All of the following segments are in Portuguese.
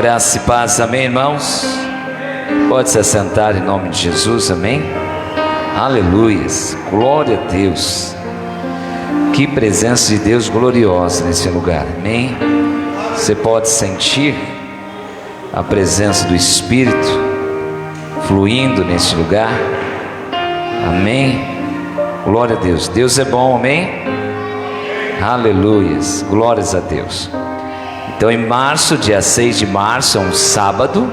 Graça e paz, amém, irmãos? Pode se assentar em nome de Jesus, amém? Aleluias, glória a Deus. Que presença de Deus gloriosa nesse lugar, amém? Você pode sentir a presença do Espírito fluindo nesse lugar, amém? Glória a Deus, Deus é bom, amém? Aleluias, glórias a Deus. Então em março, dia 6 de março, é um sábado,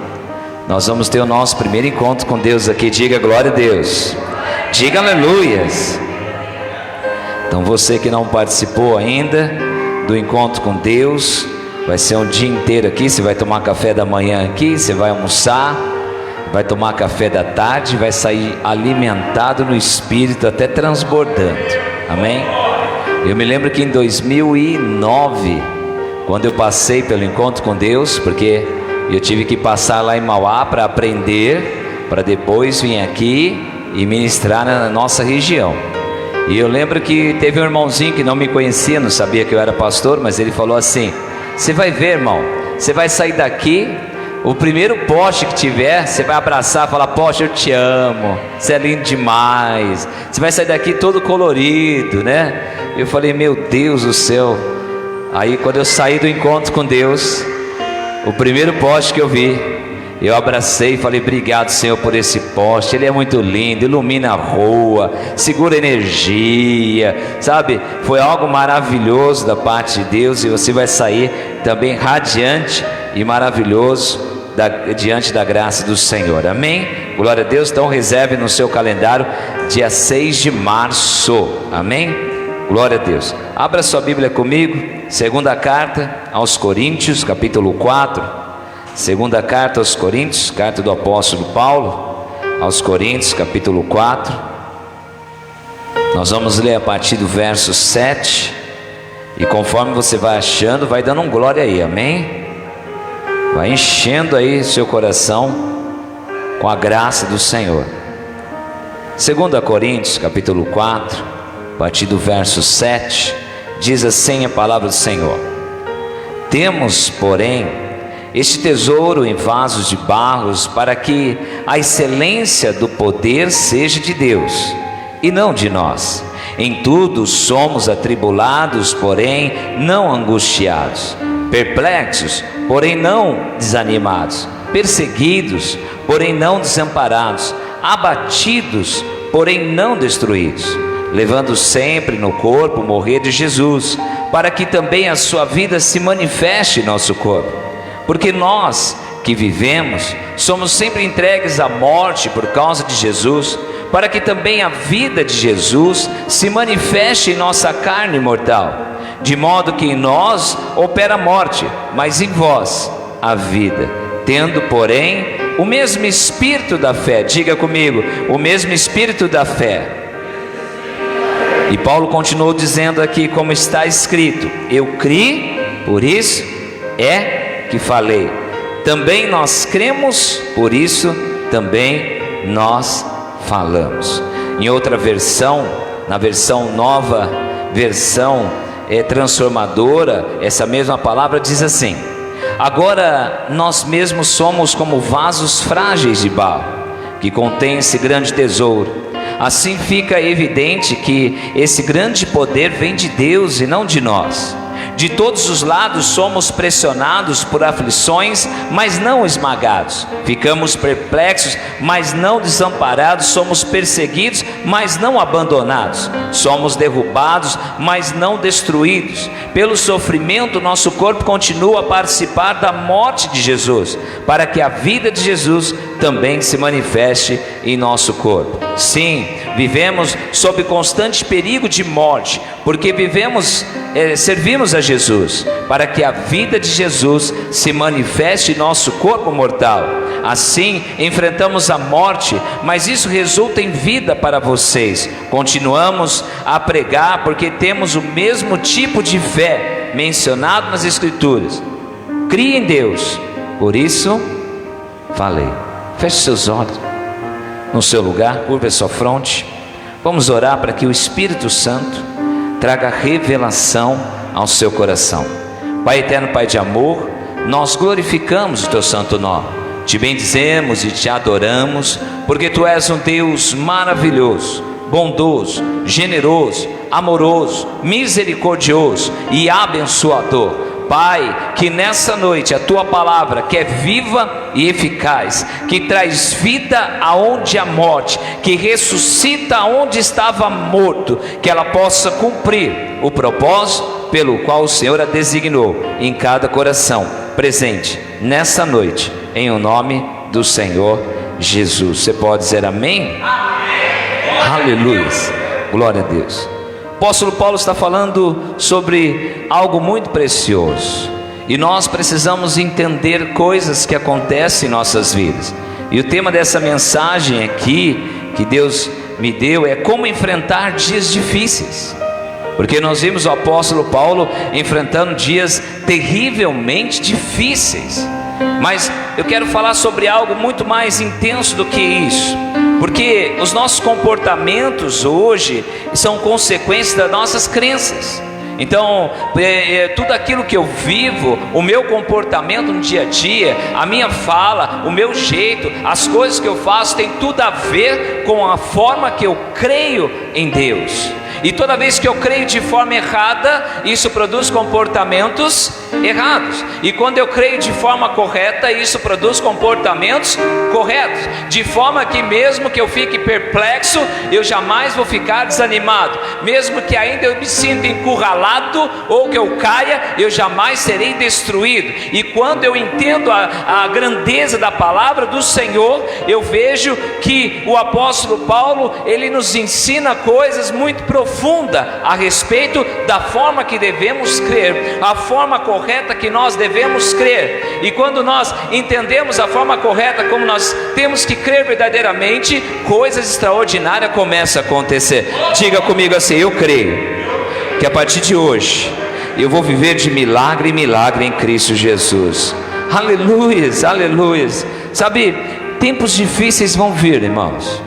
nós vamos ter o nosso primeiro encontro com Deus aqui. Diga glória a Deus, diga aleluias. Então você que não participou ainda do encontro com Deus, vai ser um dia inteiro aqui. Você vai tomar café da manhã aqui, você vai almoçar, vai tomar café da tarde, vai sair alimentado no Espírito, até transbordando, amém? Eu me lembro que em 2009, quando eu passei pelo encontro com Deus, porque eu tive que passar lá em Mauá para aprender, para depois vir aqui e ministrar na nossa região. E eu lembro que teve um irmãozinho que não me conhecia, não sabia que eu era pastor, mas ele falou assim: você vai ver, irmão, você vai sair daqui, o primeiro poste que tiver, você vai abraçar e falar: poste, eu te amo, você é lindo demais. Você vai sair daqui todo colorido, né? Eu falei: meu Deus do céu. Aí quando eu saí do encontro com Deus, o primeiro poste que eu vi, eu abracei e falei: obrigado, Senhor, por esse poste. Ele é muito lindo, ilumina a rua, segura energia, sabe? Foi algo maravilhoso da parte de Deus, e você vai sair também radiante e maravilhoso diante da graça do Senhor, amém? Glória a Deus. Então reserve no seu calendário dia 6 de março, amém? Glória a Deus. Abra sua Bíblia comigo, segunda carta aos Coríntios, capítulo 4. Segunda carta aos Coríntios, carta do apóstolo Paulo aos Coríntios, capítulo 4. Nós vamos ler a partir do verso 7. E conforme você vai achando, vai dando um glória aí, amém? Vai enchendo aí seu coração com a graça do Senhor. Segunda Coríntios, capítulo 4, a partir do verso 7, diz assim a palavra do Senhor: temos, porém, este tesouro em vasos de barros, para que a excelência do poder seja de Deus e não de nós. Em tudo somos atribulados, porém não angustiados, perplexos, porém não desanimados, perseguidos, porém não desamparados, abatidos, porém não destruídos, levando sempre no corpo o morrer de Jesus, para que também a sua vida se manifeste em nosso corpo. Porque nós que vivemos somos sempre entregues à morte por causa de Jesus, para que também a vida de Jesus se manifeste em nossa carne mortal, de modo que em nós opera a morte, mas em vós a vida, tendo porém o mesmo espírito da fé. Diga comigo: o mesmo espírito da fé. E Paulo continuou dizendo aqui, como está escrito: eu criei, por isso é que falei. Também nós cremos, por isso também nós falamos. Em outra versão, na versão nova, versão transformadora, essa mesma palavra diz assim: agora nós mesmos somos como vasos frágeis de barro, que contém esse grande tesouro. Assim fica evidente que esse grande poder vem de Deus e não de nós. De todos os lados somos pressionados por aflições, mas não esmagados. Ficamos perplexos, mas não desamparados. Somos perseguidos, mas não abandonados. Somos derrubados, mas não destruídos. Pelo sofrimento, nosso corpo continua a participar da morte de Jesus, para que a vida de Jesus também se manifeste em nosso corpo. Sim, vivemos sob constante perigo de morte, porque servimos a Jesus, para que a vida de Jesus se manifeste em nosso corpo mortal. Assim enfrentamos a morte, mas isso resulta em vida para vocês. Continuamos a pregar porque temos o mesmo tipo de fé mencionado nas Escrituras. Crie em Deus, por isso falei. Feche seus olhos no seu lugar, curva a sua fronte. Vamos orar para que o Espírito Santo traga revelação ao seu coração. Pai eterno, Pai de amor, nós glorificamos o teu santo nome, te bendizemos e te adoramos, porque tu és um Deus maravilhoso, bondoso, generoso, amoroso, misericordioso e abençoador. Pai, que nessa noite a tua palavra, que é viva e eficaz, que traz vida aonde há morte, que ressuscita aonde estava morto, que ela possa cumprir o propósito pelo qual o Senhor a designou em cada coração presente nessa noite, em o nome do Senhor Jesus. Você pode dizer amém? Amém. Aleluia, glória a Deus. O apóstolo Paulo está falando sobre algo muito precioso, e nós precisamos entender coisas que acontecem em nossas vidas. E o tema dessa mensagem aqui, que Deus me deu, é como enfrentar dias difíceis. Porque nós vimos o apóstolo Paulo enfrentando dias terrivelmente difíceis. Mas eu quero falar sobre algo muito mais intenso do que isso. Porque os nossos comportamentos hoje são consequência das nossas crenças. Então, tudo aquilo que eu vivo, o meu comportamento no dia a dia, a minha fala, o meu jeito, as coisas que eu faço, tem tudo a ver com a forma que eu creio em Deus. E toda vez que eu creio de forma errada, isso produz comportamentos errados. E quando eu creio de forma correta, isso produz comportamentos corretos. De forma que mesmo que eu fique perplexo, eu jamais vou ficar desanimado. Mesmo que ainda eu me sinta encurralado ou que eu caia, eu jamais serei destruído. E quando eu entendo a grandeza da palavra do Senhor, eu vejo que o apóstolo Paulo, ele nos ensina coisas muito profundas a respeito da forma que devemos crer, a forma correta que nós devemos crer. E quando nós entendemos a forma correta como nós temos que crer verdadeiramente, coisas extraordinárias começam a acontecer. Diga comigo assim: eu creio que a partir de hoje eu vou viver de milagre em milagre em Cristo Jesus. Aleluias, aleluias. Sabe, tempos difíceis vão vir, irmãos.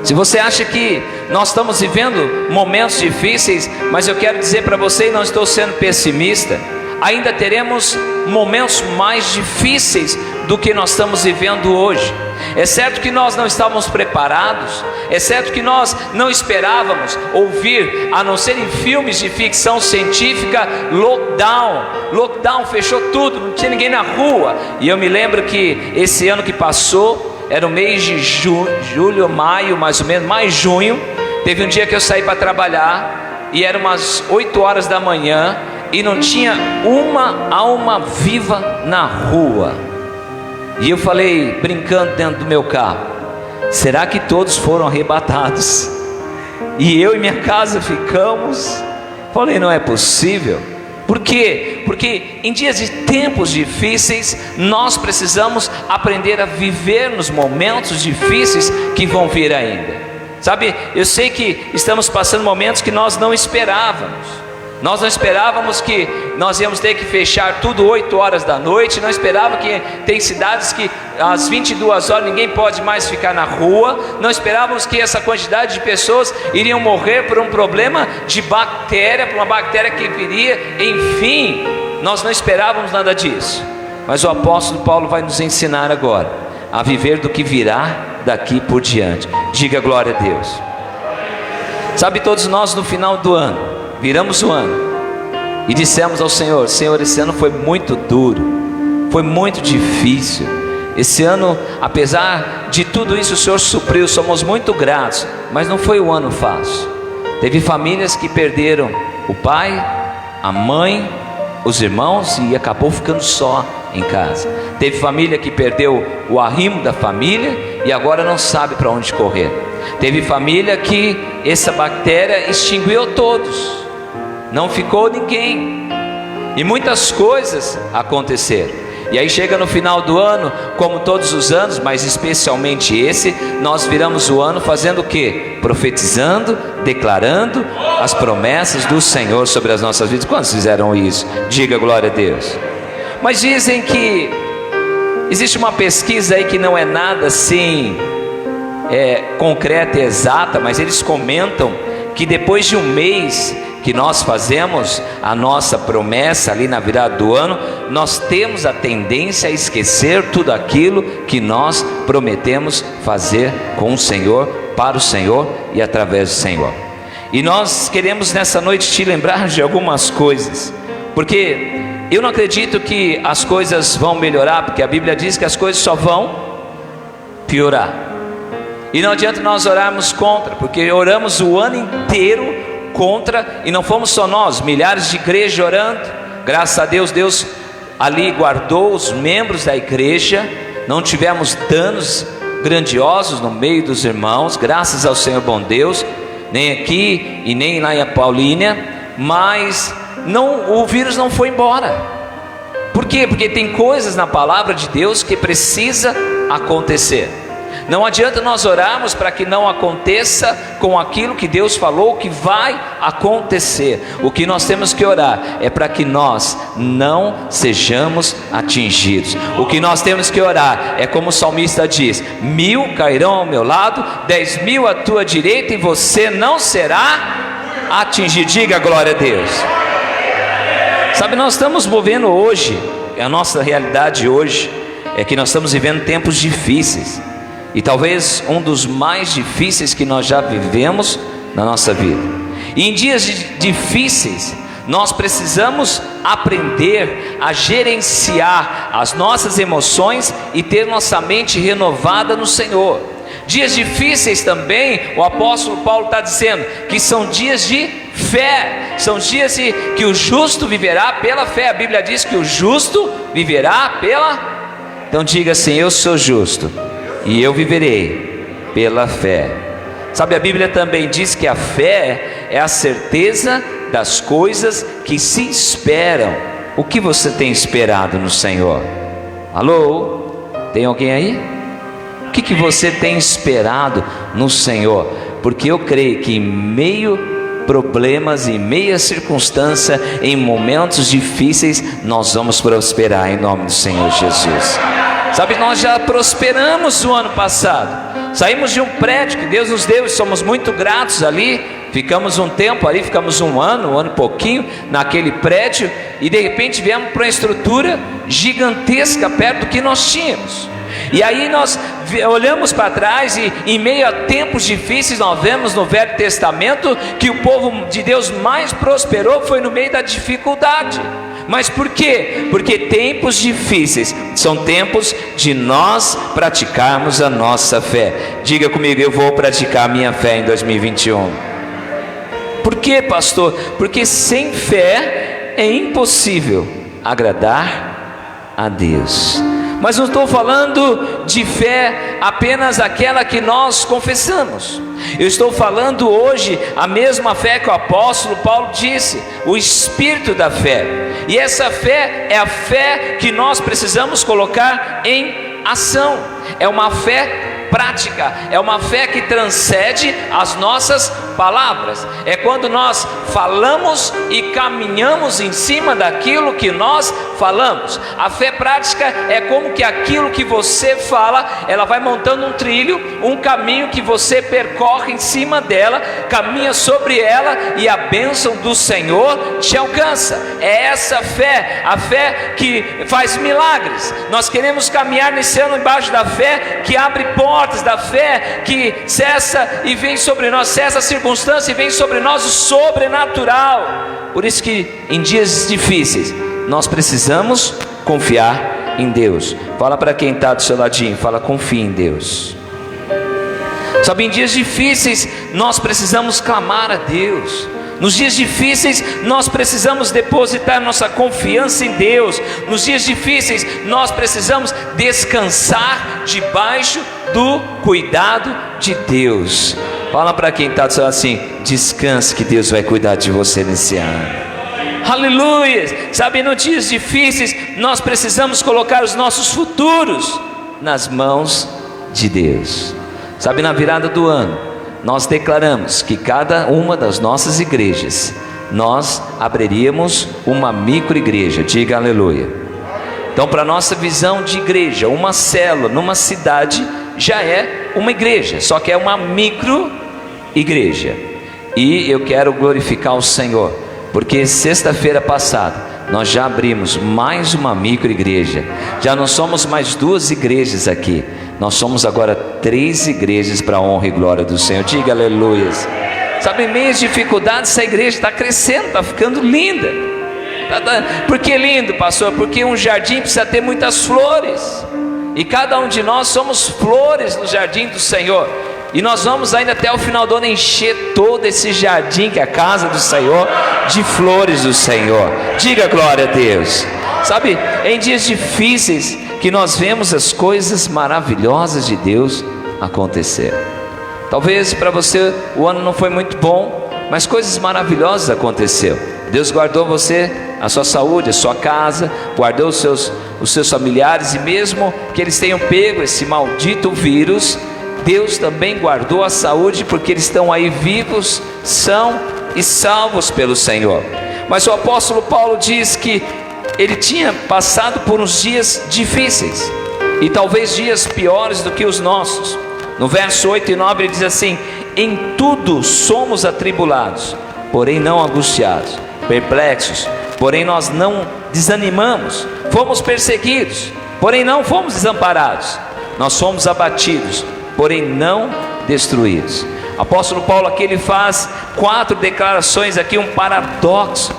Se você acha que nós estamos vivendo momentos difíceis, mas eu quero dizer para você, e não estou sendo pessimista, ainda teremos momentos mais difíceis do que nós estamos vivendo hoje. É certo que nós não estávamos preparados, é certo que nós não esperávamos ouvir, a não ser em filmes de ficção científica, lockdown, fechou tudo, não tinha ninguém na rua. E eu me lembro que esse ano que passou, era o mês de julho, maio, mais ou menos, mais junho. Teve um dia que eu saí para trabalhar, e eram umas 8 horas da manhã, e não tinha uma alma viva na rua. E eu falei, brincando dentro do meu carro: será que todos foram arrebatados? E eu e minha casa ficamos. Falei, não é possível. Por quê? Porque em dias de tempos difíceis, nós precisamos aprender a viver nos momentos difíceis que vão vir ainda. Sabe, eu sei que estamos passando momentos que nós não esperávamos. Nós não esperávamos que nós íamos ter que fechar tudo 8 horas da noite. Não esperava que tem cidades que às 22 horas ninguém pode mais ficar na rua. Não esperávamos que essa quantidade de pessoas iriam morrer por um problema de bactéria, por uma bactéria que viria. Enfim, nós não esperávamos nada disso. Mas o apóstolo Paulo vai nos ensinar agora a viver do que virá daqui por diante. Diga glória a Deus. Sabe, todos nós no final do ano viramos o ano e dissemos ao Senhor: Senhor, esse ano foi muito duro, foi muito difícil. Esse ano, apesar de tudo isso, o Senhor supriu, somos muito gratos. Mas não foi um ano fácil. Teve famílias que perderam o pai, a mãe, os irmãos, e acabou ficando só em casa. Teve família que perdeu o arrimo da família e agora não sabe para onde correr. Teve família que essa bactéria extinguiu todos, não ficou ninguém, e muitas coisas aconteceram. E aí chega no final do ano, como todos os anos, mas especialmente esse, nós viramos o ano fazendo o quê? Profetizando, declarando as promessas do Senhor sobre as nossas vidas. Quantos fizeram isso? Diga glória a Deus. Mas dizem que existe uma pesquisa aí que não é nada assim concreta e exata, mas eles comentam que depois de um mês que nós fazemos a nossa promessa ali na virada do ano, nós temos a tendência a esquecer tudo aquilo que nós prometemos fazer com o Senhor, para o Senhor e através do Senhor. E nós queremos nessa noite te lembrar de algumas coisas, porque eu não acredito que as coisas vão melhorar, porque a Bíblia diz que as coisas só vão piorar. E não adianta nós orarmos contra, porque oramos o ano inteiro contra, e não fomos só nós, milhares de igrejas orando. Graças a Deus, Deus ali guardou os membros da igreja, não tivemos danos grandiosos no meio dos irmãos, graças ao Senhor bom Deus, nem aqui e nem lá em Paulínia, mas o vírus não foi embora. Por quê? Porque tem coisas na palavra de Deus que precisa acontecer. Não adianta nós orarmos para que não aconteça com aquilo que Deus falou que vai acontecer. O que nós temos que orar é para que nós não sejamos atingidos. O que nós temos que orar é como o salmista diz: 1000 cairão ao meu lado, 10.000 à tua direita, e você não será atingido. Diga glória a Deus. Sabe, nós estamos movendo hoje, a nossa realidade hoje é que nós estamos vivendo tempos difíceis, e talvez um dos mais difíceis que nós já vivemos na nossa vida. E em dias difíceis, nós precisamos aprender a gerenciar as nossas emoções e ter nossa mente renovada no Senhor. Dias difíceis também, o apóstolo Paulo está dizendo que são dias de fé, são dias que o justo viverá pela fé. A Bíblia diz que o justo viverá pela... Então diga assim: eu sou justo e eu viverei pela fé. Sabe, a Bíblia também diz que a fé é a certeza das coisas que se esperam. O que você tem esperado no Senhor? Alô? Tem alguém aí? O que você tem esperado no Senhor? Porque eu creio que em meio problemas, em meia circunstância, em momentos difíceis, nós vamos prosperar em nome do Senhor Jesus. Sabe, nós já prosperamos o ano passado, saímos de um prédio que Deus nos deu e somos muito gratos ali, ficamos um tempo ali, ficamos um ano e pouquinho naquele prédio, e de repente viemos para uma estrutura gigantesca perto do que nós tínhamos. E aí nós olhamos para trás e em meio a tempos difíceis nós vemos no Velho Testamento que o povo de Deus mais prosperou foi no meio da dificuldade. Mas por quê? Porque tempos difíceis são tempos de nós praticarmos a nossa fé. Diga comigo: eu vou praticar a minha fé em 2021. Por quê, pastor? Porque sem fé é impossível agradar a Deus. Mas não estou falando de fé apenas aquela que nós confessamos. Eu estou falando hoje a mesma fé que o apóstolo Paulo disse, o espírito da fé. E essa fé é a fé que nós precisamos colocar em ação. É uma fé prática, é uma fé que transcende as nossas palavras. É quando nós falamos e caminhamos em cima daquilo que nós falamos. A fé prática é como que aquilo que você fala, ela vai montando um trilho, um caminho que você percorre em cima dela, caminha sobre ela e a bênção do Senhor te alcança. É essa fé, a fé que faz milagres. Nós queremos caminhar nesse ano embaixo da fé que abre portas, da fé que cessa e vem sobre nós, cessa a circunstância e vem sobre nós o sobrenatural. Por isso que em dias difíceis nós precisamos confiar em Deus. Fala para quem está do seu ladinho, fala: confia em Deus. Sabe, em dias difíceis nós precisamos clamar a Deus. Nos dias difíceis nós precisamos depositar nossa confiança em Deus. Nos dias difíceis nós precisamos descansar debaixo do cuidado de Deus. Fala para quem está assim: descanse que Deus vai cuidar de você nesse ano. Aleluia! Sabe, nos dias difíceis nós precisamos colocar os nossos futuros nas mãos de Deus. Sabe, na virada do ano nós declaramos que cada uma das nossas igrejas, nós abriríamos uma microigreja. Diga aleluia. Então, para a nossa visão de igreja, uma célula numa cidade já é uma igreja, só que é uma microigreja. E eu quero glorificar o Senhor, porque sexta-feira passada nós já abrimos mais uma microigreja. Já não somos mais 2 igrejas aqui, nós somos agora 3 igrejas para a honra e glória do Senhor. Diga aleluias. Sabe, em meio às dificuldades, essa igreja está crescendo, está ficando linda. Por que lindo, pastor? Porque um jardim precisa ter muitas flores, e cada um de nós somos flores no jardim do Senhor. E nós vamos ainda até o final do ano encher todo esse jardim, que é a casa do Senhor, de flores do Senhor. Diga glória a Deus. Sabe, em dias difíceis que nós vemos as coisas maravilhosas de Deus acontecer. Talvez para você o ano não foi muito bom, mas coisas maravilhosas aconteceram. Deus guardou você, a sua saúde, a sua casa, guardou os seus familiares, e mesmo que eles tenham pego esse maldito vírus, Deus também guardou a saúde, porque eles estão aí vivos, são e salvos pelo Senhor. Mas o apóstolo Paulo diz que ele tinha passado por uns dias difíceis, e talvez dias piores do que os nossos. No verso 8 e 9 ele diz assim: em tudo somos atribulados, porém não angustiados, perplexos, porém nós não desanimamos, fomos perseguidos, porém não fomos desamparados, nós fomos abatidos, porém não destruídos. Apóstolo Paulo aqui ele faz 4 declarações aqui, um paradoxo.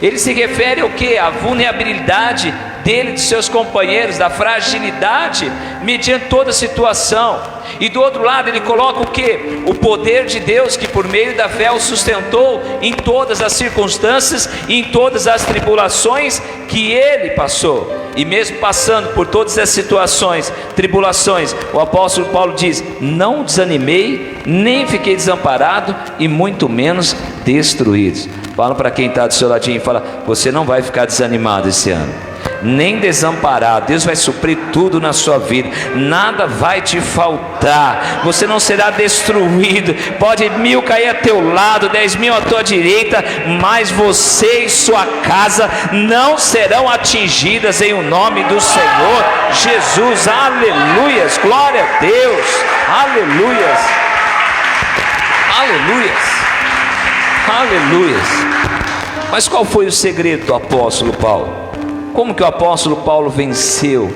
Ele se refere ao que? A vulnerabilidade dele, de seus companheiros, da fragilidade mediante toda a situação. E do outro lado ele coloca o que? O poder de Deus, que por meio da fé o sustentou em todas as circunstâncias e em todas as tribulações que ele passou. E mesmo passando por todas as situações, tribulações, o apóstolo Paulo diz: não desanimei, nem fiquei desamparado, e muito menos destruídos. Fala para quem está do seu ladinho e fala: você não vai ficar desanimado esse ano, nem desamparado. Deus vai suprir tudo na sua vida, nada vai te faltar, você não será destruído. Pode 1000 cair a teu lado, 10.000 à tua direita, mas você e sua casa não serão atingidas, em o nome do Senhor Jesus. Aleluias, glória a Deus, aleluias, aleluias, aleluias. Mas qual foi o segredo do apóstolo Paulo? Como que o apóstolo Paulo venceu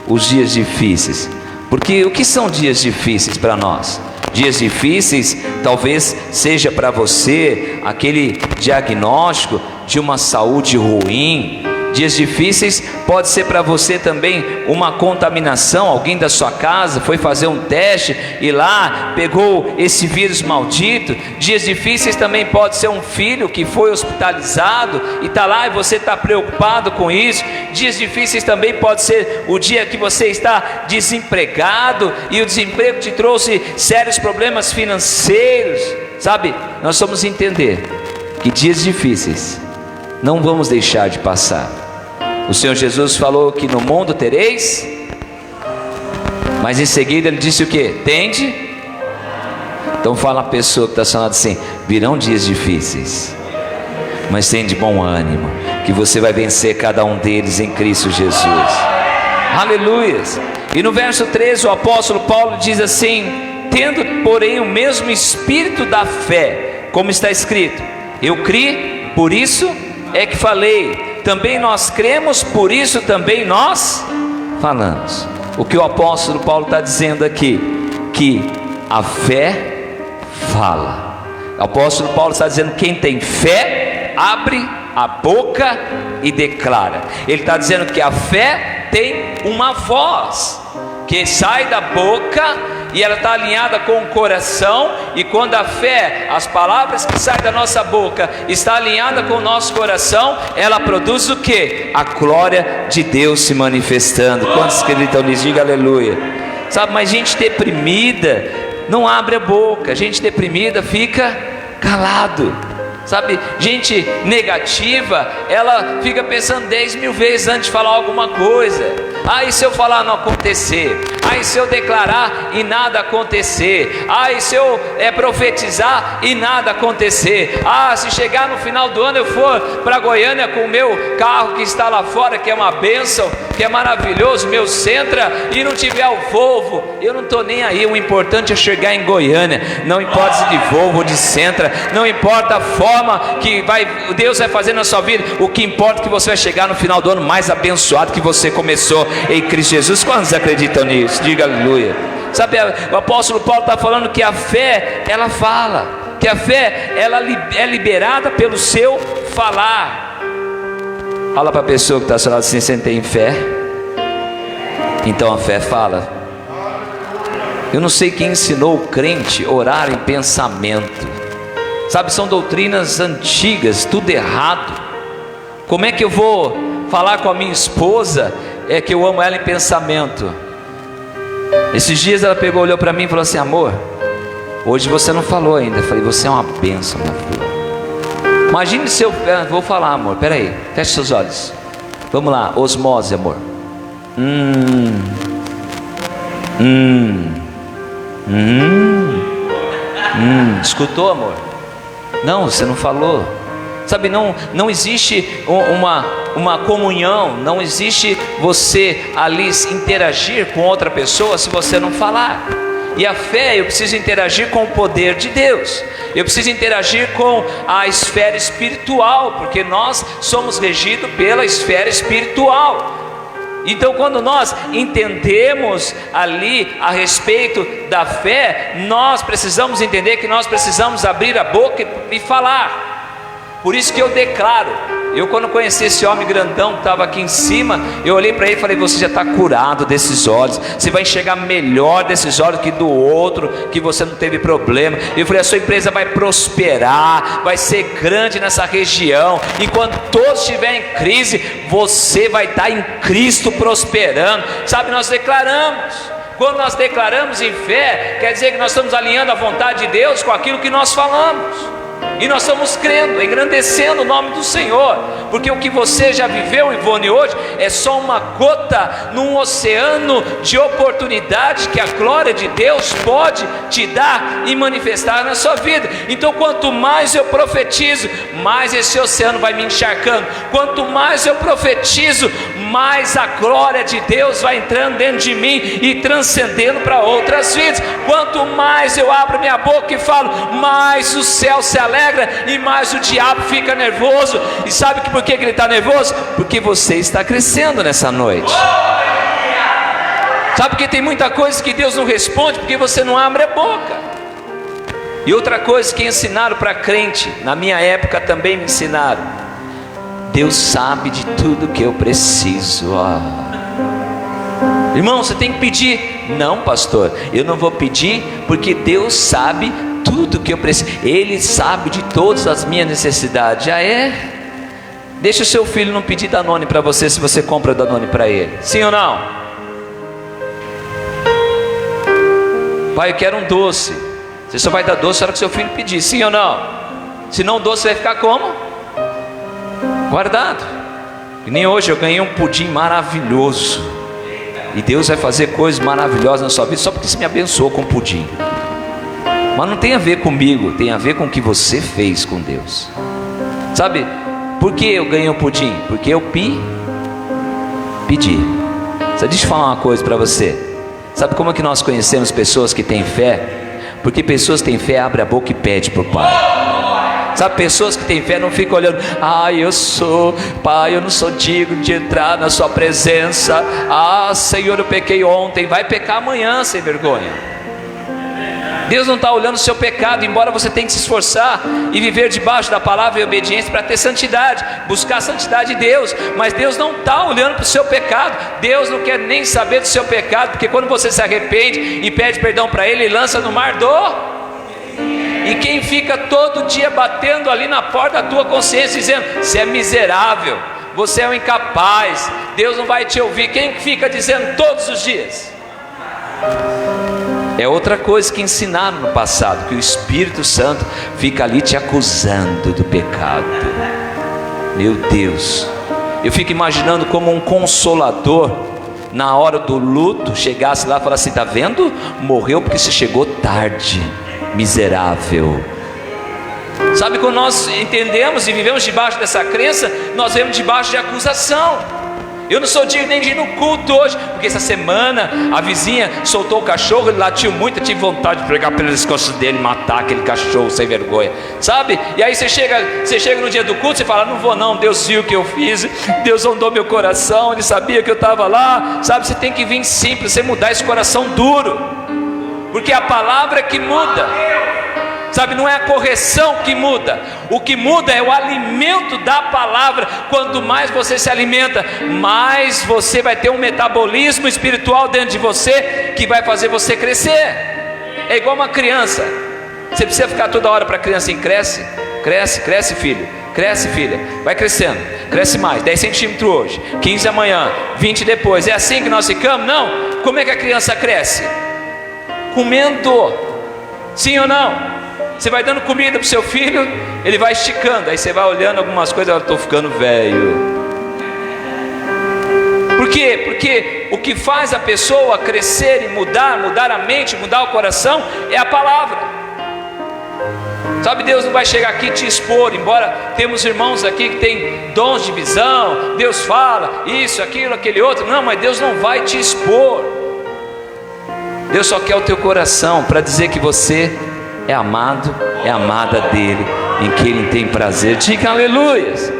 os dias difíceis? Porque o que são dias difíceis para nós? Dias difíceis talvez seja para você aquele diagnóstico de uma saúde ruim. Dias difíceis pode ser para você também uma contaminação. Alguém da sua casa foi fazer um teste e lá pegou esse vírus maldito. Dias difíceis também pode ser um filho que foi hospitalizado e está lá, e você está preocupado com isso. Dias difíceis também pode ser o dia que você está desempregado e o desemprego te trouxe sérios problemas financeiros. Sabe, nós vamos entender que dias difíceis não vamos deixar de passar. O Senhor Jesus falou que no mundo tereis, mas em seguida ele disse o que? Tende. Então fala a pessoa que está falando assim: virão dias difíceis, mas tem de bom ânimo, que você vai vencer cada um deles em Cristo Jesus. Aleluias. E no verso 13 o apóstolo Paulo diz assim: tendo porém o mesmo espírito da fé, como está escrito: eu criei, por isso é que falei, também nós cremos, por isso também nós falamos. O que o apóstolo Paulo está dizendo aqui? Que a fé fala. O apóstolo Paulo está dizendo: quem tem fé, abre a boca e declara. Ele está dizendo que a fé tem uma voz que sai da boca, e ela está alinhada com o coração. E quando a fé, as palavras que saem da nossa boca, está alinhada com o nosso coração, ela produz o que? A glória de Deus se manifestando. Quantos acreditam nisso? Diga aleluia. Sabe, mas gente deprimida não abre a boca, gente deprimida fica calado. Sabe, gente negativa, ela fica pensando 10.000 vezes antes de falar alguma coisa. E se eu falar não acontecer? E se eu declarar e nada acontecer? E se eu profetizar e nada acontecer? Se chegar no final do ano eu for para Goiânia com o meu carro que está lá fora, que é uma bênção, que é maravilhoso, meu Sentra, e não tiver o Volvo, eu não estou nem aí. O importante é chegar em Goiânia. Não importa se de Volvo ou de Sentra, não importa a forma que Deus vai fazer na sua vida. O que importa é que você vai chegar no final do ano mais abençoado que você começou em Cristo Jesus. Quantos acreditam nisso? Diga aleluia. Sabe, o apóstolo Paulo está falando que a fé, ela fala, que a fé, ela é liberada pelo seu falar. Fala para a pessoa que está ao seu lado assim: você tem fé? Então a fé fala. Eu não sei quem ensinou o crente a orar em pensamento. Sabe, são doutrinas antigas, tudo errado. Como é que eu vou falar com a minha esposa que eu amo ela em pensamento? Esses dias ela pegou, olhou para mim e falou assim: amor, hoje você não falou ainda. Eu falei: você é uma bênção, minha filha. Imagine se eu vou falar, amor, peraí, feche seus olhos. Vamos lá, osmose, amor. Escutou, amor? Não, você não falou. Sabe, não existe uma comunhão, não existe você ali interagir com outra pessoa se você não falar. E a fé, eu preciso interagir com o poder de Deus, eu preciso interagir com a esfera espiritual, porque nós somos regidos pela esfera espiritual. Então, quando nós entendemos ali a respeito da fé, nós precisamos entender que nós precisamos abrir a boca e falar. Por isso que eu declaro, eu quando conheci esse homem grandão que estava aqui em cima, eu olhei para ele e falei: você já está curado desses olhos, você vai enxergar melhor desses olhos que do outro, que você não teve problema. Eu falei: a sua empresa vai prosperar, vai ser grande nessa região. Enquanto todos estiverem em crise, você vai estar em Cristo prosperando. Sabe, nós declaramos. Quando nós declaramos em fé, quer dizer que nós estamos alinhando a vontade de Deus com aquilo que nós falamos. E nós estamos crendo, engrandecendo o nome do Senhor, porque o que você já viveu, Ivone, hoje é só uma gota num oceano de oportunidade que a glória de Deus pode te dar e manifestar na sua vida. Então, quanto mais eu profetizo, mais esse oceano vai me encharcando. Quanto mais eu profetizo, mais a glória de Deus vai entrando dentro de mim e transcendendo para outras vidas. Quanto mais eu abro minha boca e falo, mais o céu se alegra e mais o diabo fica nervoso. E sabe por que ele está nervoso? Porque você está crescendo nessa noite. Sabe que tem muita coisa que Deus não responde porque você não abre a boca. E outra coisa que ensinaram para crente, na minha época também me ensinaram: Deus sabe de tudo que eu preciso. Irmão, você tem que pedir. Não, pastor, eu não vou pedir porque Deus sabe tudo que eu preciso. Ele sabe de todas as minhas necessidades. Já é? Deixa o seu filho não pedir Danone para você se você compra Danone para ele. Sim ou não? Pai, eu quero um doce. Você só vai dar doce na hora que seu filho pedir. Sim ou não? Se não, o doce vai ficar como? Guardado. E nem hoje eu ganhei um pudim maravilhoso. E Deus vai fazer coisas maravilhosas na sua vida só porque você me abençoou com pudim. Mas não tem a ver comigo, tem a ver com o que você fez com Deus. Sabe, por que eu ganhei um pudim? Porque eu pedi. Deixa eu falar uma coisa para você. Sabe como é que nós conhecemos pessoas que têm fé? Porque pessoas que têm fé abrem a boca e pedem para o Pai. Sabe, pessoas que têm fé não ficam olhando: Pai, eu não sou digno de entrar na sua presença. Senhor, eu pequei ontem. Vai pecar amanhã, sem vergonha. Deus não está olhando o seu pecado, embora você tenha que se esforçar e viver debaixo da palavra e obediência para ter santidade, buscar a santidade de Deus. Mas Deus não está olhando para o seu pecado. Deus não quer nem saber do seu pecado, porque quando você se arrepende e pede perdão para Ele, Ele lança no mar E quem fica todo dia batendo ali na porta da tua consciência, dizendo: você é miserável, você é um incapaz, Deus não vai te ouvir. Quem fica dizendo todos os dias? É outra coisa que ensinaram no passado, que o Espírito Santo fica ali te acusando do pecado. Meu Deus, eu fico imaginando como um consolador, na hora do luto, chegasse lá e falasse assim: está vendo? Morreu porque você chegou tarde, miserável. Sabe, quando nós entendemos e vivemos debaixo dessa crença, nós vivemos debaixo de acusação. Eu não sou digno nem de ir no culto hoje, porque essa semana a vizinha soltou o cachorro, ele latiu muito, eu tive vontade de pegar pelas costas dele, matar aquele cachorro sem vergonha, sabe? E aí você chega no dia do culto, você fala, não vou não, Deus viu o que eu fiz, Deus sondou meu coração, Ele sabia que eu estava lá, sabe? Você tem que vir simples, você mudar esse coração duro, porque é a palavra que muda. Sabe, não é a correção que muda, o que muda é o alimento da palavra. Quanto mais você se alimenta, mais você vai ter um metabolismo espiritual dentro de você, que vai fazer você crescer. É igual uma criança, você precisa ficar toda hora para a criança assim, cresce, cresce, cresce filho, cresce filha, vai crescendo, cresce mais, 10 centímetros hoje, 15 amanhã, 20 depois. É assim que nós ficamos? Não. Como é que a criança cresce? Comendo, sim ou não? Você vai dando comida para o seu filho, ele vai esticando, aí você vai olhando algumas coisas, eu estou ficando velho. Por quê? Porque o que faz a pessoa crescer e mudar a mente, mudar o coração, é a palavra. Sabe, Deus não vai chegar aqui e te expor, embora temos irmãos aqui que têm dons de visão, Deus fala, isso, aquilo, aquele outro, não, mas Deus não vai te expor. Deus só quer o teu coração, para dizer que você é amado, é amada dele, em que ele tem prazer. Diga aleluias.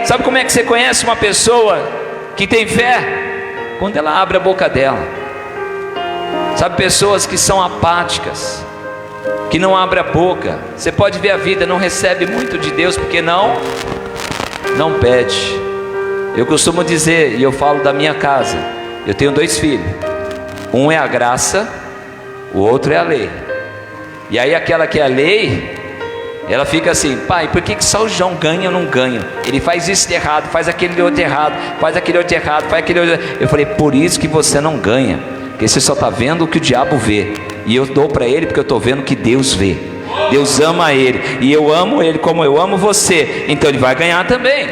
Sabe como é que você conhece uma pessoa que tem fé? Quando ela abre a boca dela. Sabe, pessoas que são apáticas, que não abrem a boca, você pode ver a vida, não recebe muito de Deus, porque não pede. Eu costumo dizer, e eu falo da minha casa, eu tenho 2 filhos, um é a graça, o outro é a lei. E aí aquela que é a lei, ela fica assim, pai, por que só o João ganha e eu não ganho? Ele faz isso de errado, faz aquele outro errado, faz aquele outro errado, faz aquele outro. Eu falei, por isso que você não ganha, porque você só está vendo o que o diabo vê, e eu dou para ele porque eu estou vendo o que Deus vê. Deus ama ele, e eu amo ele como eu amo você, então ele vai ganhar também.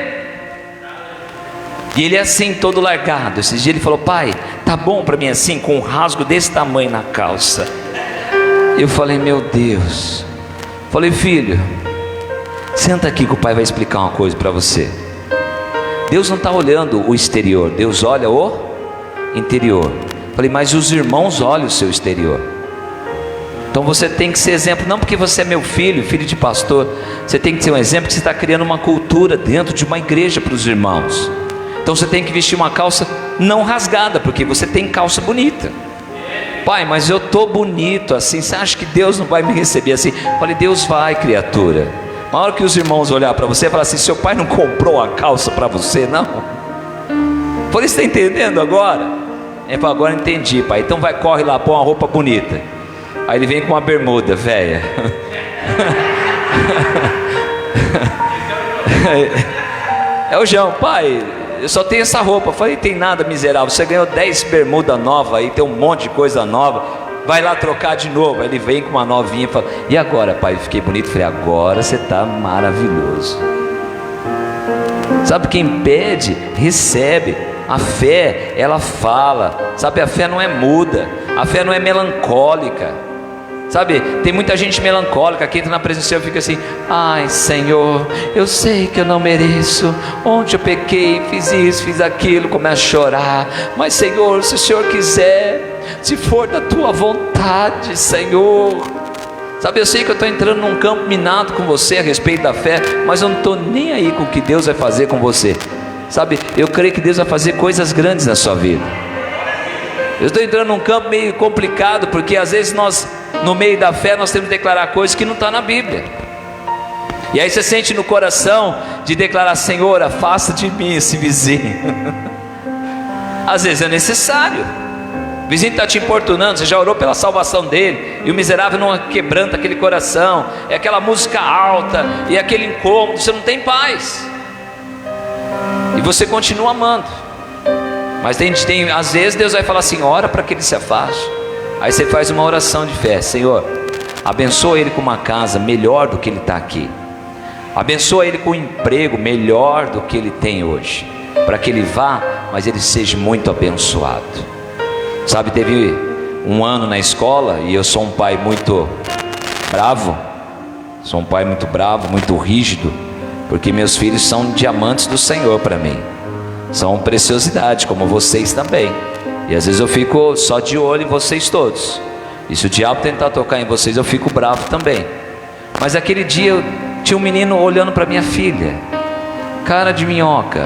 E ele é assim, todo largado. Esses dias ele falou, pai, tá bom para mim assim, com um rasgo desse tamanho na calça. Eu falei, meu Deus. Falei, filho, senta aqui que o pai vai explicar uma coisa para você. Deus não está olhando o exterior, Deus olha o interior. Falei, mas os irmãos olham o seu exterior. Então você tem que ser exemplo, não porque você é meu filho, filho de pastor. Você tem que ser um exemplo, que você está criando uma cultura dentro de uma igreja para os irmãos. Então você tem que vestir uma calça não rasgada, porque você tem calça bonita. Pai, mas eu estou bonito assim, você acha que Deus não vai me receber assim? Falei, Deus vai, criatura. Na hora que os irmãos olhar para você e falar assim, seu pai não comprou a calça para você, não? Falei, você está entendendo agora? Ele falou, agora entendi, pai. Então vai, corre lá, põe uma roupa bonita. Aí ele vem com uma bermuda velha. É o João, pai, eu só tenho essa roupa. Eu falei, tem nada, miserável, você ganhou 10 bermudas novas aí, tem um monte de coisa nova, vai lá trocar de novo. Aí ele vem com uma novinha e fala, e agora, pai? Eu fiquei bonito. Falei, agora você está maravilhoso. Sabe, quem pede, recebe. A fé, ela fala. Sabe, a fé não é muda, a fé não é melancólica. Sabe, tem muita gente melancólica que entra na presença do Senhor e fica assim, ai Senhor, eu sei que eu não mereço, ontem eu pequei, fiz isso, fiz aquilo, começa a chorar, mas Senhor, se o Senhor quiser, se for da tua vontade, Senhor. Sabe, eu sei que eu estou entrando num campo minado com você a respeito da fé, mas eu não estou nem aí com o que Deus vai fazer com você. Sabe, eu creio que Deus vai fazer coisas grandes na sua vida. Eu estou entrando num campo meio complicado, porque às vezes nós, no meio da fé, nós temos que declarar coisas que não estão na Bíblia. E aí você sente no coração de declarar, Senhor, afasta de mim esse vizinho. Às vezes é necessário. O vizinho está te importunando, você já orou pela salvação dele, e o miserável não quebranta aquele coração, é aquela música alta, e aquele incômodo, você não tem paz. E você continua amando. Mas às vezes Deus vai falar assim, ora para que ele se afaste. Aí você faz uma oração de fé, Senhor, abençoa ele com uma casa melhor do que ele está aqui. Abençoa ele com um emprego melhor do que ele tem hoje, para que ele vá, mas ele seja muito abençoado. Sabe, teve um ano na escola, e eu sou um pai muito bravo. Sou um pai muito bravo, muito rígido, porque meus filhos são diamantes do Senhor para mim. são preciosidade, como vocês também. E às vezes eu fico só de olho em vocês todos. E se o diabo tentar tocar em vocês, eu fico bravo também. Mas aquele dia tinha um menino olhando para minha filha, cara de minhoca,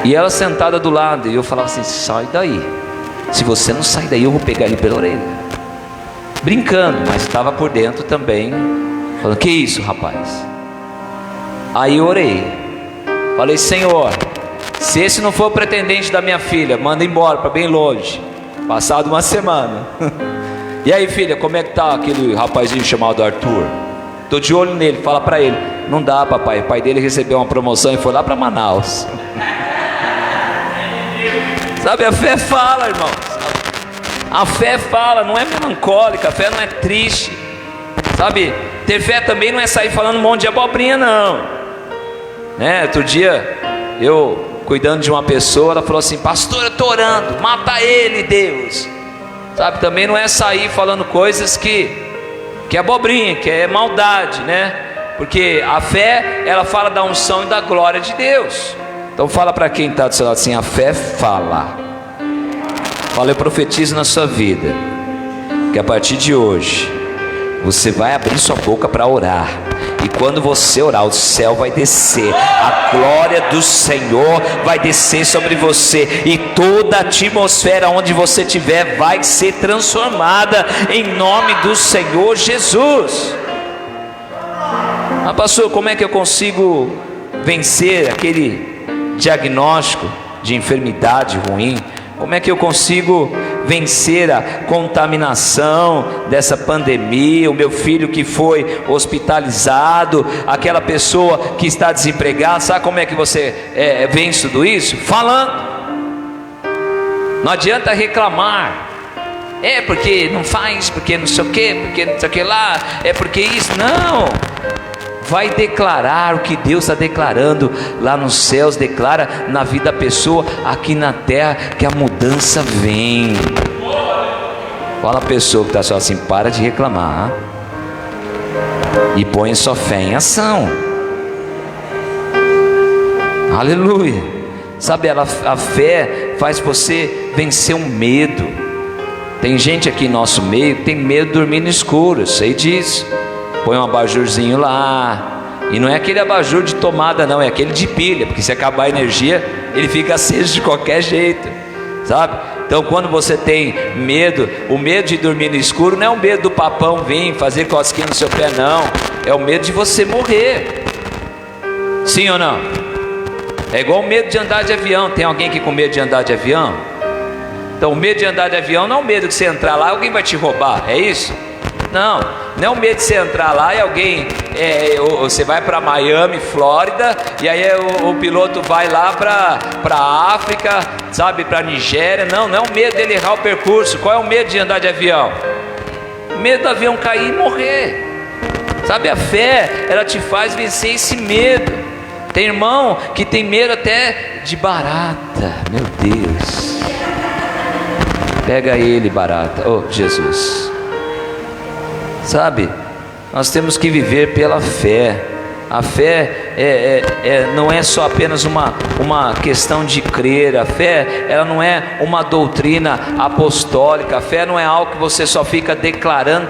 e ela sentada do lado, e eu falava assim: sai daí, se você não sair daí eu vou pegar ele pela orelha. Brincando, mas estava por dentro também, falando: que isso, rapaz? Aí eu orei, falei: Senhor, se esse não for o pretendente da minha filha, manda embora para bem longe. Passado uma semana. E aí, filha, como é que tá aquele rapazinho chamado Arthur? Tô de olho nele, fala para ele. Não dá, papai, o pai dele recebeu uma promoção e foi lá para Manaus. Sabe, a fé fala, irmãos. A fé fala, não é melancólica, a fé não é triste. Sabe, ter fé também não é sair falando um monte de abobrinha, não. Né? Outro dia, eu cuidando de uma pessoa, ela falou assim: pastor, eu estou orando, mata ele, Deus. Sabe, também não é sair falando coisas que é abobrinha, que é maldade, né? Porque a fé, ela fala da unção e da glória de Deus. Então fala para quem está do seu lado assim: a fé fala. Fala, eu profetizo na sua vida, que a partir de hoje, você vai abrir sua boca para orar. E quando você orar, o céu vai descer, a glória do Senhor vai descer sobre você, e toda a atmosfera onde você estiver vai ser transformada em nome do Senhor Jesus. Ah, pastor, como é que eu consigo vencer aquele diagnóstico de enfermidade ruim? Como é que eu consigo vencer a contaminação dessa pandemia? O meu filho que foi hospitalizado, aquela pessoa que está desempregada. Sabe como é que você vence tudo isso? Falando. Não adianta reclamar. É porque não faz, porque não sei o que, porque não sei o que lá, é porque isso. Não. Vai declarar o que Deus está declarando lá nos céus. Declara na vida da pessoa aqui na terra que a mudança vem. Fala a pessoa que está só assim: para de reclamar e põe sua fé em ação. Aleluia. Sabe, a fé faz você vencer um medo. Tem gente aqui em nosso meio que tem medo de dormir no escuro, eu sei disso. Põe um abajurzinho lá, e não é aquele abajur de tomada não, é aquele de pilha, porque se acabar a energia, ele fica aceso de qualquer jeito, sabe? Então quando você tem medo, o medo de dormir no escuro não é o medo do papão vir fazer cosquinha no seu pé, não. É o medo de você morrer. Sim ou não? É igual o medo de andar de avião. Tem alguém aqui com medo de andar de avião? Então o medo de andar de avião não é o medo de você entrar lá e alguém vai te roubar, é isso? Não, não é o medo de você entrar lá e alguém, você vai para Miami, Flórida, e aí o piloto vai lá para a África, sabe, para a Nigéria. Não é o medo dele errar o percurso. Qual é o medo de andar de avião? O medo do avião cair e morrer. Sabe, a fé, ela te faz vencer esse medo. Tem irmão que tem medo até de barata. Meu Deus, pega ele, barata. Oh Jesus. Sabe, nós temos que viver pela fé. A fé não é só apenas uma questão de crer. A fé, ela não é uma doutrina apostólica. A fé não é algo que você só fica declarando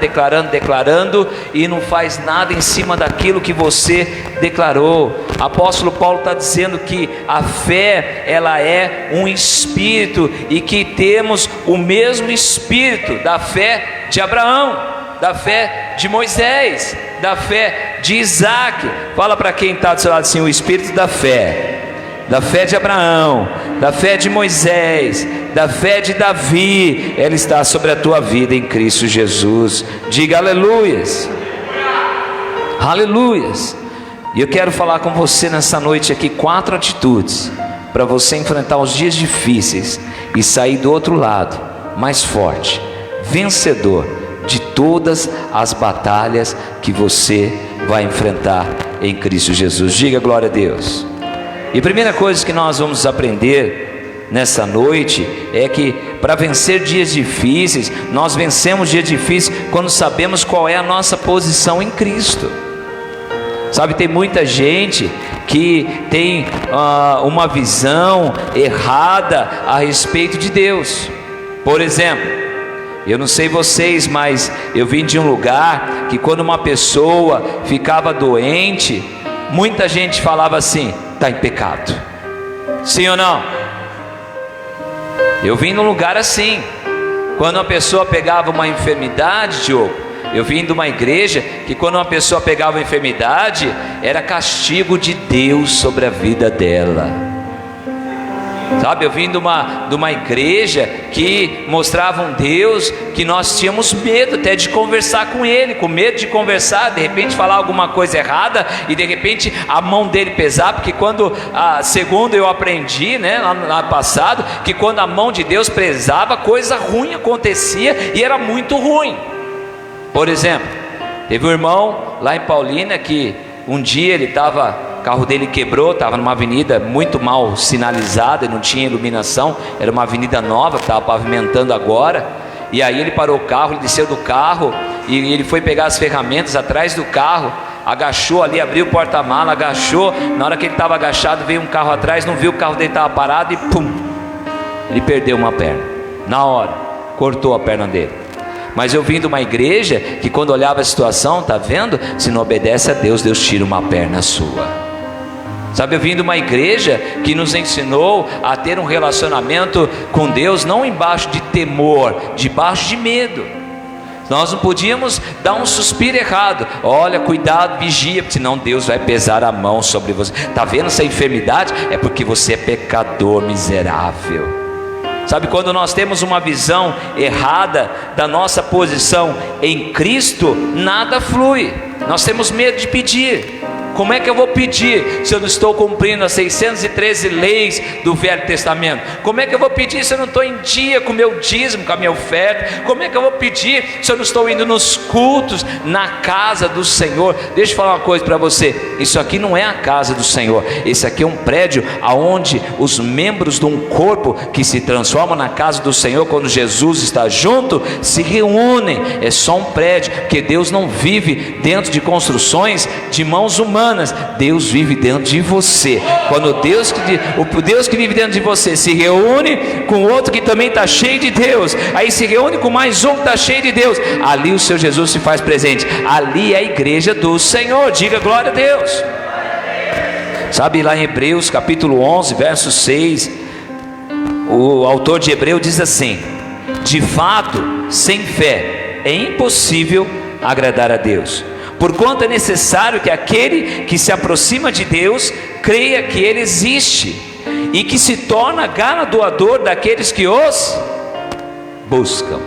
e não faz nada em cima daquilo que você declarou. Apóstolo Paulo está dizendo que a fé, ela é um espírito, e que temos o mesmo espírito da fé de Abraão, da fé de Moisés, da fé de Isaac. Fala para quem está do seu lado assim: o espírito da fé de Abraão, da fé de Moisés, da fé de Davi, ela está sobre a tua vida em Cristo Jesus. Diga aleluias, aleluias. E eu quero falar com você nessa noite aqui 4 atitudes para você enfrentar os dias difíceis e sair do outro lado mais forte, vencedor de todas as batalhas que você vai enfrentar em Cristo Jesus. Diga glória a Deus. E a primeira coisa que nós vamos aprender nessa noite é que para vencer dias difíceis, nós vencemos dias difíceis quando sabemos qual é a nossa posição em Cristo. Sabe, tem muita gente que tem uma visão errada a respeito de Deus. Por exemplo, eu não sei vocês, mas eu vim de um lugar que quando uma pessoa ficava doente, muita gente falava assim: está em pecado. Sim ou não? Eu vim num lugar assim. Quando uma pessoa pegava uma enfermidade, Diogo, eu vim de uma igreja que quando uma pessoa pegava uma enfermidade, era castigo de Deus sobre a vida dela. Sabe, eu vim de uma igreja que mostrava um Deus que nós tínhamos medo até de conversar com Ele, com medo de conversar, de repente falar alguma coisa errada e de repente a mão dele pesar, porque quando, segundo eu aprendi, né, lá no passado, que quando a mão de Deus pesava, coisa ruim acontecia e era muito ruim. Por exemplo, teve um irmão lá em Paulínia que um dia ele o carro dele quebrou, estava numa avenida muito mal sinalizada e não tinha iluminação, era uma avenida nova que estava pavimentando agora, e aí ele parou o carro, ele desceu do carro e ele foi pegar as ferramentas atrás do carro, agachou ali, abriu o porta-mala, agachou, na hora que ele estava agachado veio um carro atrás, não viu, o carro dele estava parado e pum, ele perdeu uma perna, na hora, cortou a perna dele. Mas eu vim de uma igreja que quando olhava a situação, tá vendo? Se não obedece a Deus, Deus tira uma perna sua. Sabe, eu vim de uma igreja que nos ensinou a ter um relacionamento com Deus, não embaixo de temor, debaixo de medo. Nós não podíamos dar um suspiro errado. Olha, cuidado, vigia, senão Deus vai pesar a mão sobre você. Tá vendo essa enfermidade? É porque você é pecador miserável. Sabe, quando nós temos uma visão errada da nossa posição em Cristo, nada flui. Nós temos medo de pedir. Como é que eu vou pedir se eu não estou cumprindo as 613 leis do Velho Testamento? Como é que eu vou pedir se eu não estou em dia com o meu dízimo, com a minha oferta? Como é que eu vou pedir se eu não estou indo nos cultos, na casa do Senhor? Deixa eu falar uma coisa para você, isso aqui não é a casa do Senhor, esse aqui é um prédio onde os membros de um corpo que se transformam na casa do Senhor, quando Jesus está junto, se reúnem. É só um prédio, porque Deus não vive dentro de construções de mãos humanas. Deus vive dentro de você. Quando o Deus que vive dentro de você se reúne com outro que também está cheio de Deus, aí se reúne com mais um que está cheio de Deus, ali o seu Jesus se faz presente. Ali é a igreja do Senhor. Diga glória a Deus. Sabe, lá em Hebreus capítulo 11 verso 6, o autor de Hebreu diz assim: de fato, sem fé é impossível agradar a Deus, porquanto é necessário que aquele que se aproxima de Deus creia que Ele existe e que se torna galardoador daqueles que os buscam.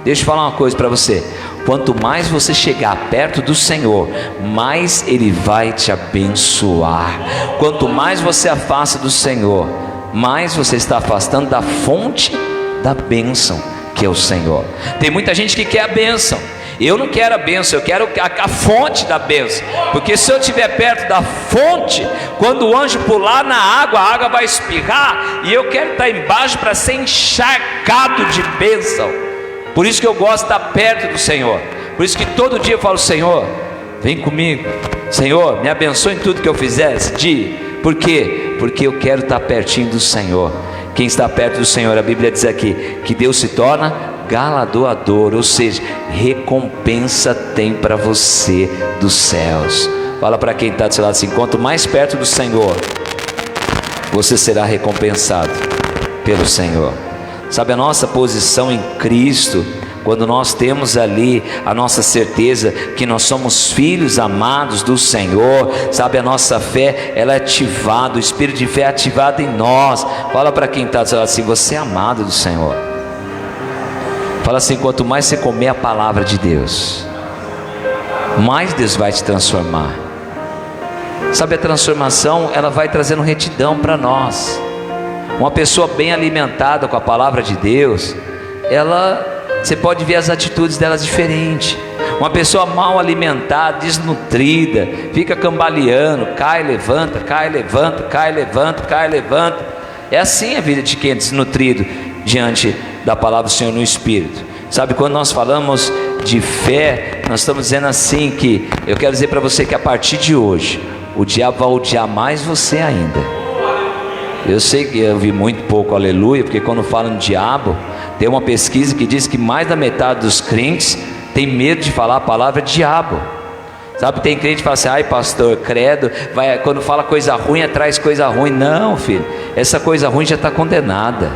Deixa eu falar uma coisa para você: quanto mais você chegar perto do Senhor, mais Ele vai te abençoar. Quanto mais você afasta do Senhor, mais você está afastando da fonte da bênção, que é o Senhor. Tem muita gente que quer a bênção. Eu não quero a bênção, eu quero a fonte da bênção. Porque se eu estiver perto da fonte, quando o anjo pular na água, a água vai espirrar, e eu quero estar embaixo para ser encharcado de bênção. Por isso que eu gosto de estar perto do Senhor. Por isso que todo dia eu falo: Senhor, vem comigo. Senhor, me abençoe em tudo que eu fizer esse dia. Por quê? Porque eu quero estar pertinho do Senhor. Quem está perto do Senhor, a Bíblia diz aqui, que Deus se torna galardoador, ou seja, recompensa tem para você dos céus. Fala para quem está do seu lado assim: quanto mais perto do Senhor, você será recompensado pelo Senhor. Sabe, a nossa posição em Cristo, quando nós temos ali a nossa certeza que nós somos filhos amados do Senhor, sabe, a nossa fé, ela é ativada, o espírito de fé é ativado em nós. Fala para quem está do seu lado assim: você é amado do Senhor. Fala assim: quanto mais você comer a palavra de Deus, mais Deus vai te transformar. Sabe, a transformação, ela vai trazendo retidão para nós. Uma pessoa bem alimentada com a palavra de Deus, você pode ver as atitudes delas diferentes. Uma pessoa mal alimentada, desnutrida, fica cambaleando, cai, levanta, cai, levanta, cai, levanta, cai, levanta. É assim a vida de quem é desnutrido diante da palavra do Senhor no Espírito. Sabe, quando nós falamos de fé, nós estamos dizendo assim que eu quero dizer para você que a partir de hoje, o diabo vai odiar mais você ainda. Eu sei que eu vi muito pouco aleluia, porque quando falam de diabo, tem uma pesquisa que diz que mais da metade dos crentes tem medo de falar a palavra diabo. Sabe, tem crente que fala assim: ai pastor, credo, quando fala coisa ruim, traz coisa ruim. Não, filho, essa coisa ruim já está condenada.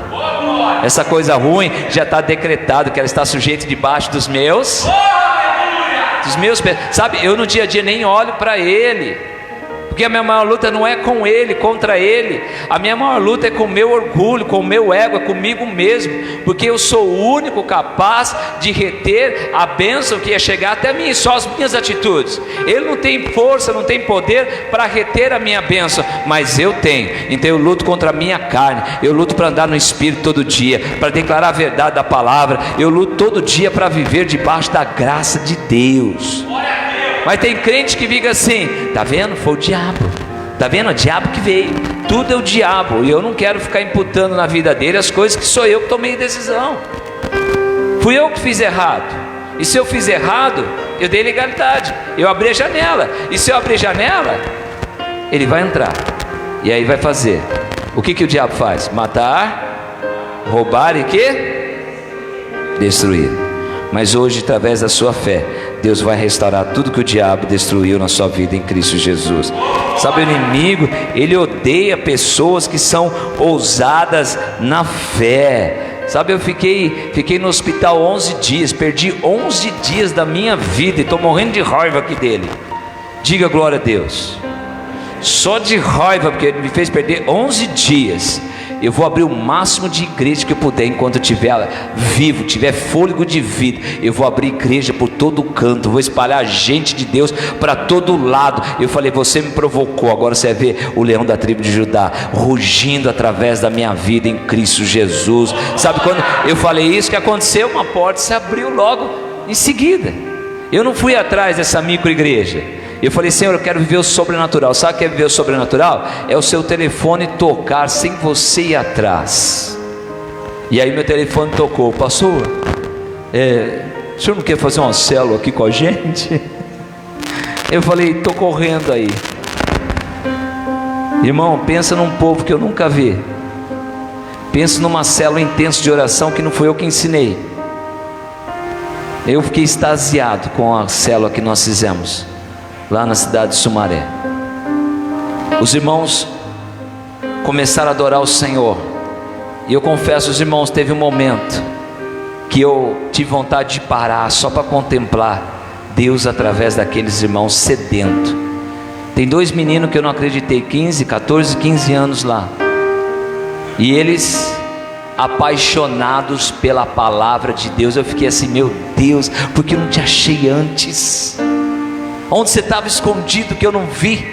Essa coisa ruim já está decretado, que ela está sujeita debaixo dos meus. Sabe, eu no dia a dia nem olho para ele, porque a minha maior luta não é com ele, contra ele. A minha maior luta é com o meu orgulho, com o meu ego, é comigo mesmo, porque eu sou o único capaz de reter a bênção que ia chegar até mim, só as minhas atitudes. Ele não tem força, não tem poder para reter a minha bênção, mas eu tenho. Então eu luto contra a minha carne, eu luto para andar no Espírito todo dia, para declarar a verdade da palavra. Eu luto todo dia para viver debaixo da graça de Deus. Mas tem crente que fica assim: tá vendo? Foi o diabo. Tá vendo? É o diabo que veio. Tudo é o diabo. E eu não quero ficar imputando na vida dele as coisas que sou eu que tomei decisão. Fui eu que fiz errado. E se eu fiz errado, eu dei legalidade. Eu abri a janela. E se eu abrir a janela, ele vai entrar. E aí vai fazer. O que o diabo faz? Matar, roubar e quê? Destruir. Mas hoje, através da sua fé, Deus vai restaurar tudo que o diabo destruiu na sua vida em Cristo Jesus. Sabe, o inimigo, ele odeia pessoas que são ousadas na fé. Sabe, eu fiquei no hospital 11 dias, perdi 11 dias da minha vida e estou morrendo de raiva aqui dele. Diga glória a Deus. Só de raiva, porque ele me fez perder 11 dias. Eu vou abrir o máximo de igreja que eu puder, enquanto eu estiver vivo, tiver fôlego de vida. Eu vou abrir igreja por todo canto, vou espalhar gente de Deus para todo lado. Eu falei: você me provocou, agora você vai ver o leão da tribo de Judá rugindo através da minha vida em Cristo Jesus. Sabe, quando eu falei isso, que aconteceu? Uma porta se abriu logo em seguida. Eu não fui atrás dessa micro igreja. Eu falei: Senhor, eu quero viver o sobrenatural. Sabe o que é viver o sobrenatural? É o seu telefone tocar sem você ir atrás. E aí meu telefone tocou: pastor, o senhor não quer fazer uma célula aqui com a gente? Eu falei: estou correndo aí. Irmão, pensa num povo que eu nunca vi. Pensa numa célula intensa de oração que não foi eu que ensinei. Eu fiquei extasiado com a célula que nós fizemos lá na cidade de Sumaré. Os irmãos começaram a adorar o Senhor. E eu confesso, os irmãos, teve um momento que eu tive vontade de parar só para contemplar Deus através daqueles irmãos sedentos. Tem 2 meninos que eu não acreditei, 14, 15 anos lá. E eles apaixonados pela palavra de Deus. Eu fiquei assim: meu Deus, porque eu não te achei antes? Onde você estava escondido que eu não vi?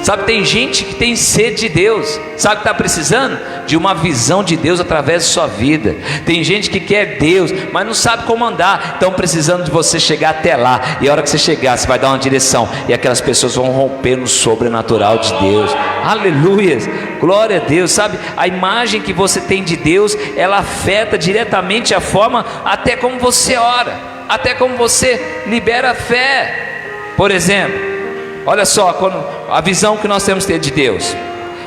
Sabe, tem gente que tem sede de Deus. Sabe o que está precisando? De uma visão de Deus através de sua vida. Tem gente que quer Deus, mas não sabe como andar. Estão precisando de você chegar até lá. E a hora que você chegar, você vai dar uma direção. E aquelas pessoas vão romper no sobrenatural de Deus. Aleluia, glória a Deus. Sabe, a imagem que você tem de Deus, ela afeta diretamente a forma, até como você ora, até como você libera fé. Por exemplo, olha só a visão que nós temos que ter de Deus.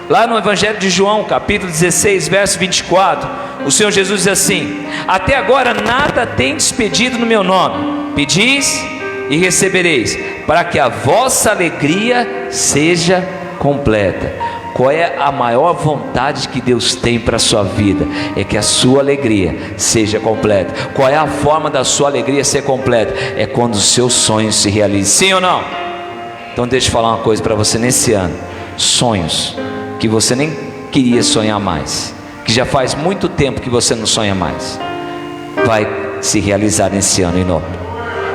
Lá no Evangelho de João, capítulo 16, verso 24, o Senhor Jesus diz assim: até agora nada tendes pedido no meu nome, pedis e recebereis, para que a vossa alegria seja completa. Qual é a maior vontade que Deus tem para a sua vida? É que a sua alegria seja completa. Qual é a forma da sua alegria ser completa? É quando os seus sonhos se realizam. Sim ou não? Então deixa eu falar uma coisa para você nesse ano. Sonhos que você nem queria sonhar mais, que já faz muito tempo que você não sonha mais, vai se realizar nesse ano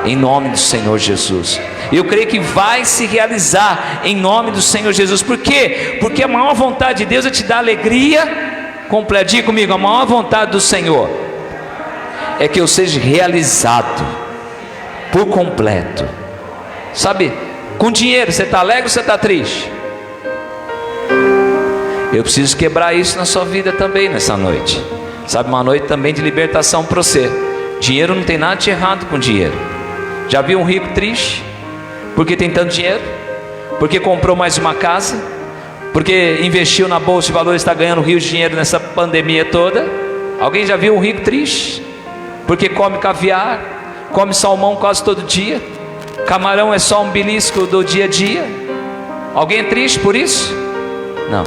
em nome do Senhor Jesus. Eu creio que vai se realizar em nome do Senhor Jesus. Por quê? Porque a maior vontade de Deus é te dar alegria completa. Diga comigo: a maior vontade do Senhor é que eu seja realizado por completo. Sabe, com dinheiro você está alegre ou você está triste? Eu preciso quebrar isso na sua vida também nessa noite. Sabe, uma noite também de libertação para você. Dinheiro não tem nada de errado com dinheiro. Já viu um rico triste porque tem tanto dinheiro? Porque comprou mais uma casa? Porque investiu na bolsa de valores, está ganhando rios de dinheiro nessa pandemia toda? Alguém já viu um rico triste? Porque come caviar, come salmão quase todo dia, camarão é só um belisco do dia a dia. Alguém é triste por isso? Não.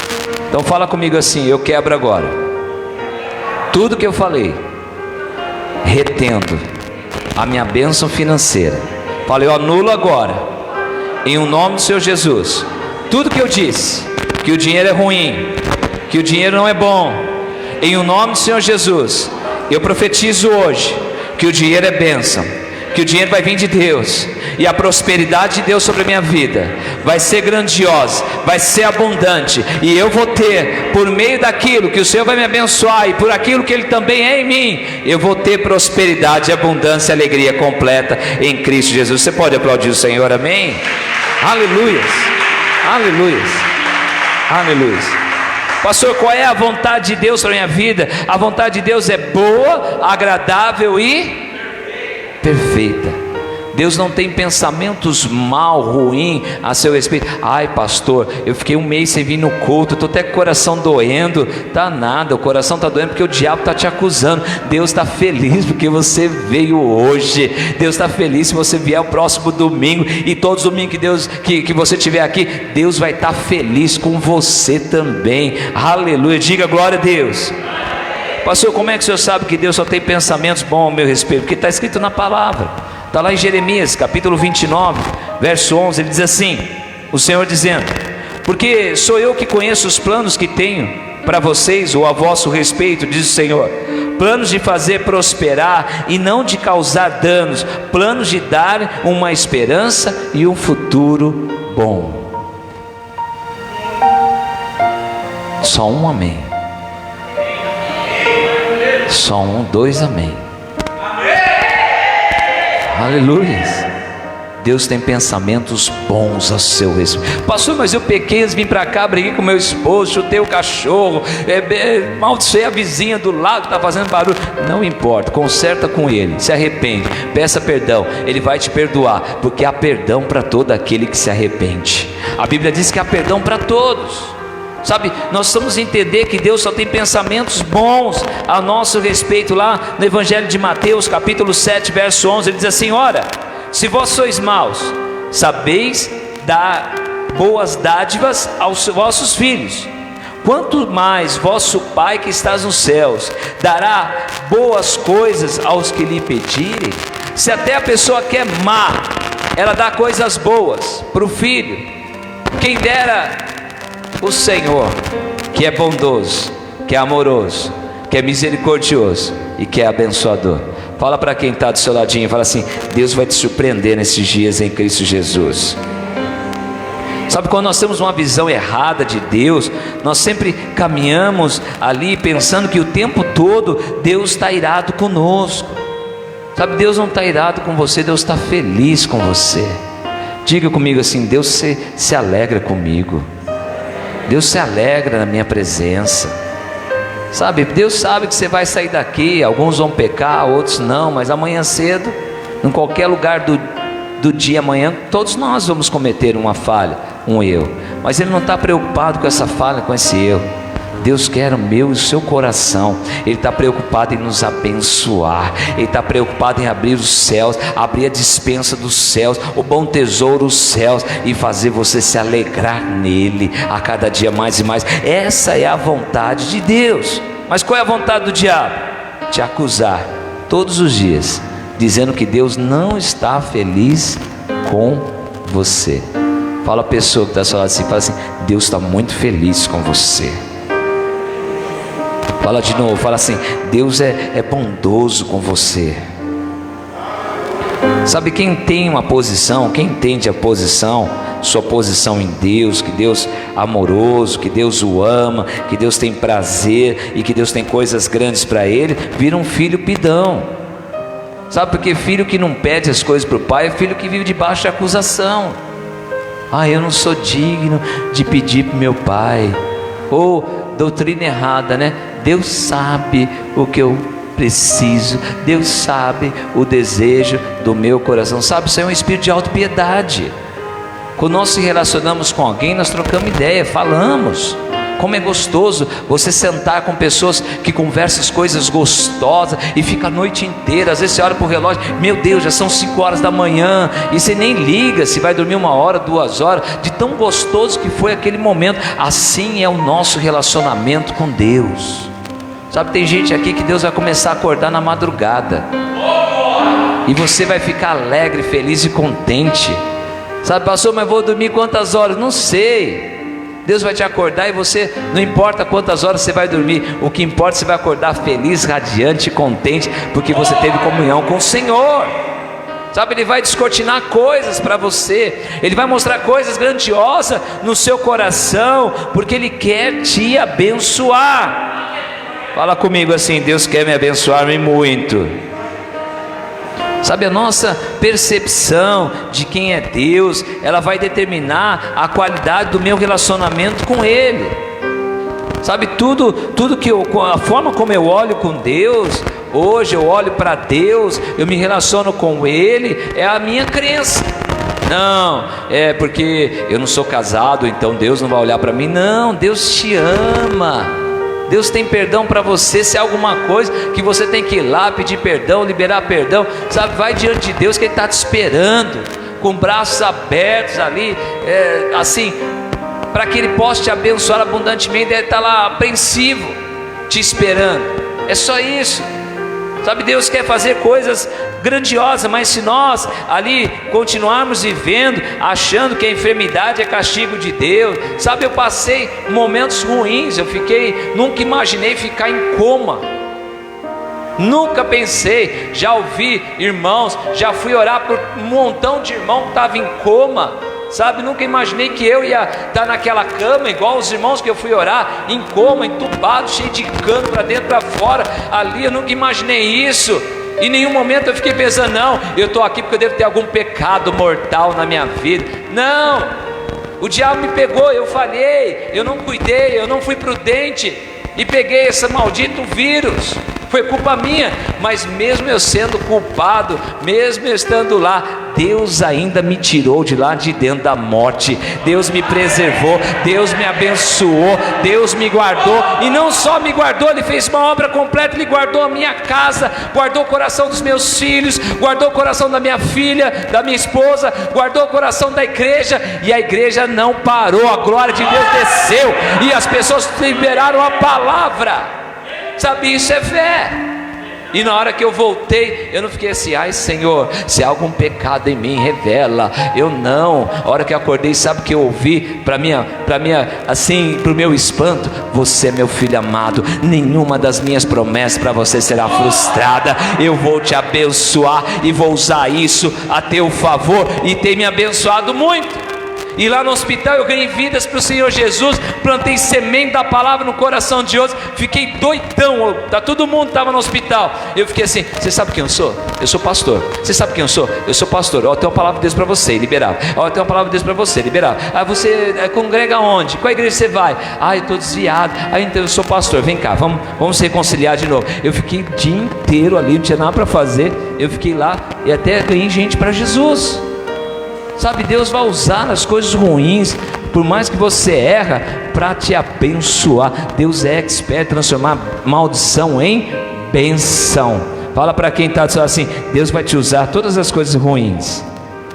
Então fala comigo assim: eu quebro agora tudo que eu falei, retendo a minha bênção financeira. Fala: eu anulo agora, em o nome do Senhor Jesus, tudo que eu disse, que o dinheiro é ruim, que o dinheiro não é bom. Em o nome do Senhor Jesus, eu profetizo hoje que o dinheiro é bênção, que o dinheiro vai vir de Deus, e a prosperidade de Deus sobre a minha vida vai ser grandiosa, vai ser abundante, e eu vou ter, por meio daquilo que o Senhor vai me abençoar, e por aquilo que Ele também é em mim, eu vou ter prosperidade, abundância e alegria completa em Cristo Jesus. Você pode aplaudir o Senhor, amém? Aleluias, aleluias, aleluias. Pastor, qual é a vontade de Deus para a minha vida? A vontade de Deus é boa, agradável e perfeita. Deus não tem pensamentos mal, ruim a seu respeito. Ai pastor, eu fiquei um mês sem vir no culto, estou até com o coração doendo. Tá nada, o coração está doendo porque o diabo está te acusando. Deus está feliz porque você veio hoje. Deus está feliz se você vier o próximo domingo, e todos os domingos que você estiver aqui, Deus vai estar feliz com você também. Aleluia, diga glória a Deus. Pastor, como é que o senhor sabe que Deus só tem pensamentos bons a meu respeito? Porque está escrito na palavra. Está lá em Jeremias capítulo 29, verso 11, ele diz assim, o Senhor dizendo: porque sou eu que conheço os planos que tenho para vocês, ou a vosso respeito, diz o Senhor, planos de fazer prosperar e não de causar danos, planos de dar uma esperança e um futuro bom. Só um amém. Só um, dois amém. Aleluia. Deus tem pensamentos bons a seu respeito. Pastor, mas eu pequei, vim para cá, briguei com meu esposo, chutei o cachorro, maldiçoei a vizinha do lado que está fazendo barulho. Não importa, conserta com ele, se arrepende, peça perdão, ele vai te perdoar, porque há perdão para todo aquele que se arrepende. A Bíblia diz que há perdão para todos. Sabe, nós precisamos entender que Deus só tem pensamentos bons a nosso respeito. Lá no Evangelho de Mateus, capítulo 7, verso 11, ele diz assim: ora, se vós sois maus, sabeis dar boas dádivas aos vossos filhos, quanto mais vosso Pai que estás nos céus dará boas coisas aos que lhe pedirem. Se até a pessoa que é má, ela dá coisas boas para o filho, quem dera o Senhor, que é bondoso, que é amoroso, que é misericordioso e que é abençoador. Fala para quem está do seu ladinho, fala assim: Deus vai te surpreender nesses dias em Cristo Jesus. Sabe, quando nós temos uma visão errada de Deus, nós sempre caminhamos ali pensando que o tempo todo Deus está irado conosco. Sabe, Deus não está irado com você, Deus está feliz com você. Diga comigo assim: Deus se alegra comigo. Deus se alegra na minha presença. Sabe, Deus sabe que você vai sair daqui. Alguns vão pecar, outros não, mas amanhã cedo, em qualquer lugar do dia amanhã, todos nós vamos cometer uma falha, um erro. Mas Ele não está preocupado com essa falha, com esse erro. Deus quer o meu e o seu coração. Ele está preocupado em nos abençoar. Ele está preocupado em abrir os céus, abrir a despensa dos céus, o bom tesouro dos céus, e fazer você se alegrar nele a cada dia mais e mais. Essa é a vontade de Deus. Mas qual é a vontade do diabo? Te acusar todos os dias, dizendo que Deus não está feliz com você. Fala a pessoa que está ao seu lado assim, fala assim: Deus está muito feliz com você. Fala de novo, fala assim: Deus é bondoso com você. Sabe, quem tem uma posição, quem entende a posição, sua posição em Deus, que Deus é amoroso, que Deus o ama, que Deus tem prazer e que Deus tem coisas grandes para ele, vira um filho pidão. Sabe, porque filho que não pede as coisas para o pai é filho que vive debaixo de acusação. Ah, eu não sou digno de pedir para o meu pai. Ou doutrina errada, né? Deus sabe o que eu preciso, Deus sabe o desejo do meu coração. Sabe, isso é um espírito de autopiedade. Quando nós se relacionamos com alguém, nós trocamos ideia, falamos. Como é gostoso você sentar com pessoas que conversam as coisas gostosas e fica a noite inteira. Às vezes você olha para o relógio, meu Deus, já são 5 horas da manhã, e você nem liga se vai dormir 1 hora, 2 horas, de tão gostoso que foi aquele momento. Assim é o nosso relacionamento com Deus. Sabe, tem gente aqui que Deus vai começar a acordar na madrugada, e você vai ficar alegre, feliz e contente. Sabe, pastor, mas vou dormir quantas horas? Não sei. Deus vai te acordar e você, não importa quantas horas você vai dormir, o que importa é você vai acordar feliz, radiante, contente, porque você teve comunhão com o Senhor. Sabe, Ele vai descortinar coisas para você, Ele vai mostrar coisas grandiosas no seu coração, porque Ele quer te abençoar. Fala comigo assim: Deus quer me abençoar muito. Sabe, a nossa percepção de quem é Deus, ela vai determinar a qualidade do meu relacionamento com Ele. Sabe, tudo que a forma como eu olho com Deus, hoje eu olho para Deus, eu me relaciono com Ele, é a minha crença. Não, é porque eu não sou casado, então Deus não vai olhar para mim. Não, Deus te ama. Deus tem perdão para você. Se há alguma coisa que você tem que ir lá pedir perdão, liberar perdão, sabe, vai diante de Deus, que Ele está te esperando, com braços abertos ali, assim, para que Ele possa te abençoar abundantemente. Ele está lá apreensivo, te esperando. É só isso. Sabe, Deus quer fazer coisas grandiosas, mas se nós ali continuarmos vivendo, achando que a enfermidade é castigo de Deus, sabe, eu passei momentos ruins, nunca imaginei ficar em coma, nunca pensei, já ouvi irmãos, já fui orar por um montão de irmão que estava em coma, sabe, nunca imaginei que eu ia estar naquela cama, igual os irmãos que eu fui orar, em coma, entubado, cheio de cano para dentro, para fora, ali, eu nunca imaginei isso. Em nenhum momento eu fiquei pensando, não, eu estou aqui porque eu devo ter algum pecado mortal na minha vida. Não, o diabo me pegou, eu falhei, eu não cuidei, eu não fui prudente, e peguei esse maldito vírus. Foi culpa minha, mas mesmo eu sendo culpado, mesmo eu estando lá, Deus ainda me tirou de lá de dentro da morte. Deus me preservou, Deus me abençoou, Deus me guardou, e não só me guardou, Ele fez uma obra completa. Ele guardou a minha casa, guardou o coração dos meus filhos, guardou o coração da minha filha, da minha esposa, guardou o coração da igreja, e a igreja não parou, a glória de Deus desceu, e as pessoas liberaram a palavra. Sabe, isso é fé. E na hora que eu voltei, eu não fiquei assim, ai Senhor, se há algum pecado em mim, revela. Eu não, a hora que eu acordei, sabe o que eu ouvi? Para o meu espanto: você é meu filho amado, nenhuma das minhas promessas para você será frustrada. Eu vou te abençoar e vou usar isso a teu favor, e tem me abençoado muito. E lá no hospital eu ganhei vidas para o Senhor Jesus, plantei semente da palavra no coração de outros, fiquei doidão, todo mundo estava no hospital, eu fiquei assim: você sabe quem eu sou? Eu sou pastor. Você sabe quem eu sou? Eu sou pastor. Ó, tem uma palavra de Deus para você, liberava. Ó, tem uma palavra de Deus para você, liberava. Ah, você congrega onde? Qual igreja você vai? Ah, eu estou desviado. Ah, então eu sou pastor, vem cá, vamos se reconciliar de novo. Eu fiquei o dia inteiro ali, não tinha nada para fazer, eu fiquei lá e até ganhei gente para Jesus. Sabe, Deus vai usar as coisas ruins, por mais que você erra, para te abençoar. Deus é expert em transformar maldição em benção. Fala para quem está dizendo assim: Deus vai te usar todas as coisas ruins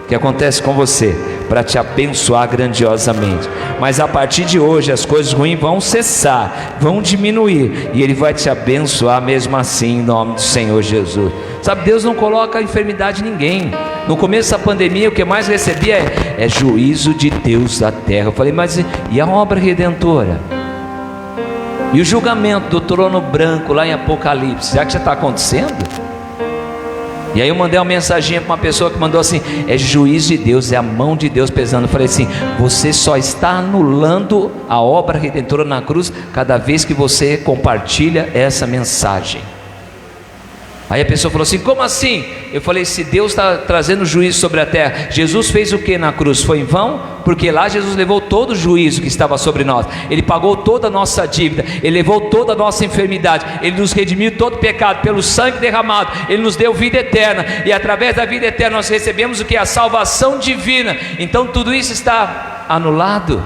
que acontecem com você para te abençoar grandiosamente. Mas a partir de hoje as coisas ruins vão cessar, vão diminuir, e Ele vai te abençoar mesmo assim, em nome do Senhor Jesus. Sabe, Deus não coloca enfermidade em ninguém. No começo da pandemia, o que mais recebia é juízo de Deus da terra. Eu falei, mas e a obra redentora? E o julgamento do trono branco lá em Apocalipse, será que já está acontecendo? E aí eu mandei uma mensaginha para uma pessoa que mandou assim: é juízo de Deus, é a mão de Deus pesando. Eu falei assim: você só está anulando a obra redentora na cruz cada vez que você compartilha essa mensagem. Aí a pessoa falou assim: como assim? Eu falei: se Deus está trazendo juízo sobre a terra, Jesus fez o que na cruz? Foi em vão? Porque lá Jesus levou todo o juízo que estava sobre nós, Ele pagou toda a nossa dívida, Ele levou toda a nossa enfermidade, Ele nos redimiu todo o pecado, pelo sangue derramado, Ele nos deu vida eterna, e através da vida eterna nós recebemos o que? A salvação divina. Então tudo isso está anulado.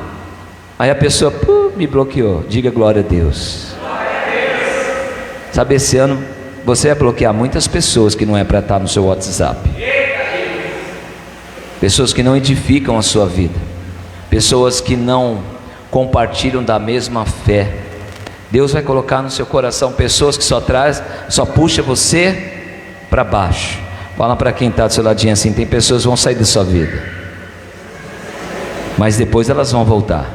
Aí a pessoa me bloqueou. Diga glória a Deus. Sabe, esse ano você vai bloquear muitas pessoas que não é para estar no seu WhatsApp, pessoas que não edificam a sua vida, pessoas que não compartilham da mesma fé. Deus vai colocar no seu coração pessoas que só puxa você para baixo. Fala para quem está do seu ladinho assim: tem pessoas que vão sair da sua vida, mas depois elas vão voltar,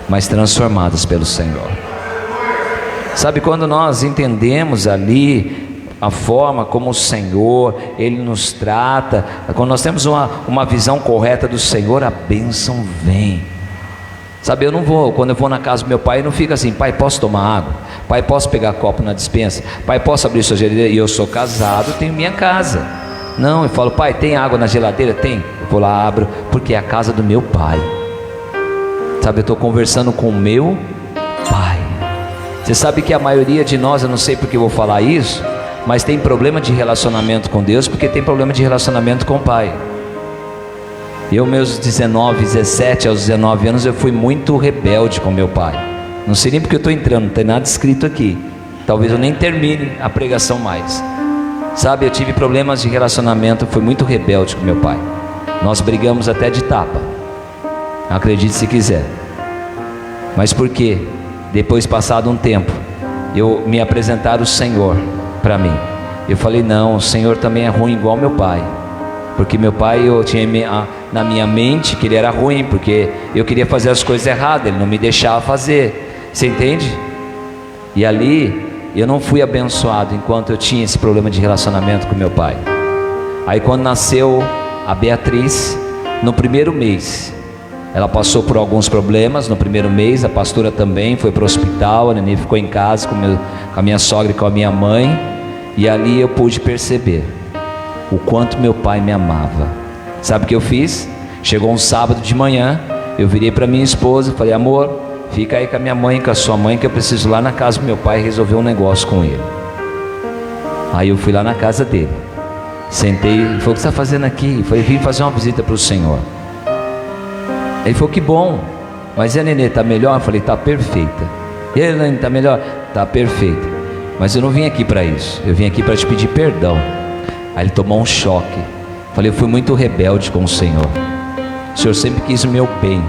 mas transformadas pelo Senhor. Sabe, quando nós entendemos ali a forma como o Senhor, Ele nos trata, quando nós temos uma visão correta do Senhor, a bênção vem. Sabe, quando eu vou na casa do meu pai, eu não fico assim: pai, posso tomar água? Pai, posso pegar copo na despensa? Pai, posso abrir sua geladeira? E eu sou casado, tenho minha casa. Não, eu falo: pai, tem água na geladeira? Tem. Eu vou lá, abro, porque é a casa do meu pai. Sabe, eu estou conversando com o meu pai. Você sabe que a maioria de nós, eu não sei porque eu vou falar isso, mas tem problema de relacionamento com Deus, porque tem problema de relacionamento com o pai. Eu, meus 17 aos 19 anos, eu fui muito rebelde com meu pai. Não sei nem porque eu estou entrando, não tem nada escrito aqui. Talvez eu nem termine a pregação mais. Sabe, eu tive problemas de relacionamento, fui muito rebelde com meu pai. Nós brigamos até de tapa, acredite se quiser. Mas por quê? Depois, passado um tempo, me apresentaram o Senhor para mim. Eu falei: não, o Senhor também é ruim igual meu pai. Porque meu pai, eu tinha na minha mente que ele era ruim, porque eu queria fazer as coisas erradas, ele não me deixava fazer. Você entende? E ali eu não fui abençoado enquanto eu tinha esse problema de relacionamento com meu pai. Aí quando nasceu a Beatriz, no primeiro mês, ela passou por alguns problemas. No primeiro mês, a pastora também foi para o hospital, a neném ficou em casa com a minha sogra e com a minha mãe. E ali eu pude perceber o quanto meu pai me amava. Sabe o que eu fiz? Chegou um sábado de manhã, eu virei para minha esposa e falei: amor, fica aí com a minha mãe, com a sua mãe, que eu preciso ir lá na casa do meu pai resolver um negócio com ele. Aí eu fui lá na casa dele, sentei, ele falou: o que você está fazendo aqui? Eu falei: vim fazer uma visita para o Senhor. Ele falou: que bom, mas e a nenê, está melhor? Eu falei: está perfeita. E a nenê, está melhor? Está perfeita. Mas eu não vim aqui para isso, eu vim aqui para te pedir perdão. Aí ele tomou um choque. Falei: eu fui muito rebelde com o Senhor. O Senhor sempre quis o meu bem,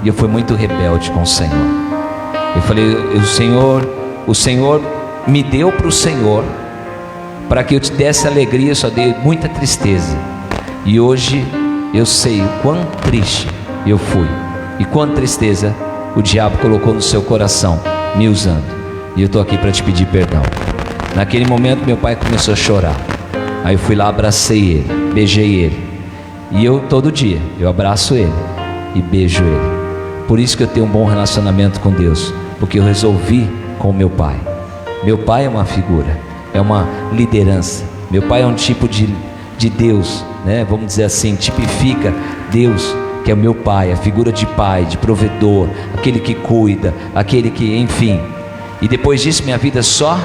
e eu fui muito rebelde com o Senhor. Eu falei: o Senhor me deu para o Senhor, para que eu te desse alegria, eu só dei muita tristeza. E hoje eu sei o quão triste eu fui, e quanta tristeza o diabo colocou no seu coração, me usando. E eu estou aqui para te pedir perdão. Naquele momento meu pai começou a chorar. Aí eu fui lá, abracei ele, beijei ele. E eu todo dia, eu abraço ele e beijo ele. Por isso que eu tenho um bom relacionamento com Deus, porque eu resolvi com o meu pai. Meu pai é uma figura, é uma liderança. Meu pai é um tipo de Deus, né? Vamos dizer assim, tipifica Deus, que é o meu pai, a figura de pai, de provedor, aquele que cuida, aquele que, enfim. E depois disso minha vida só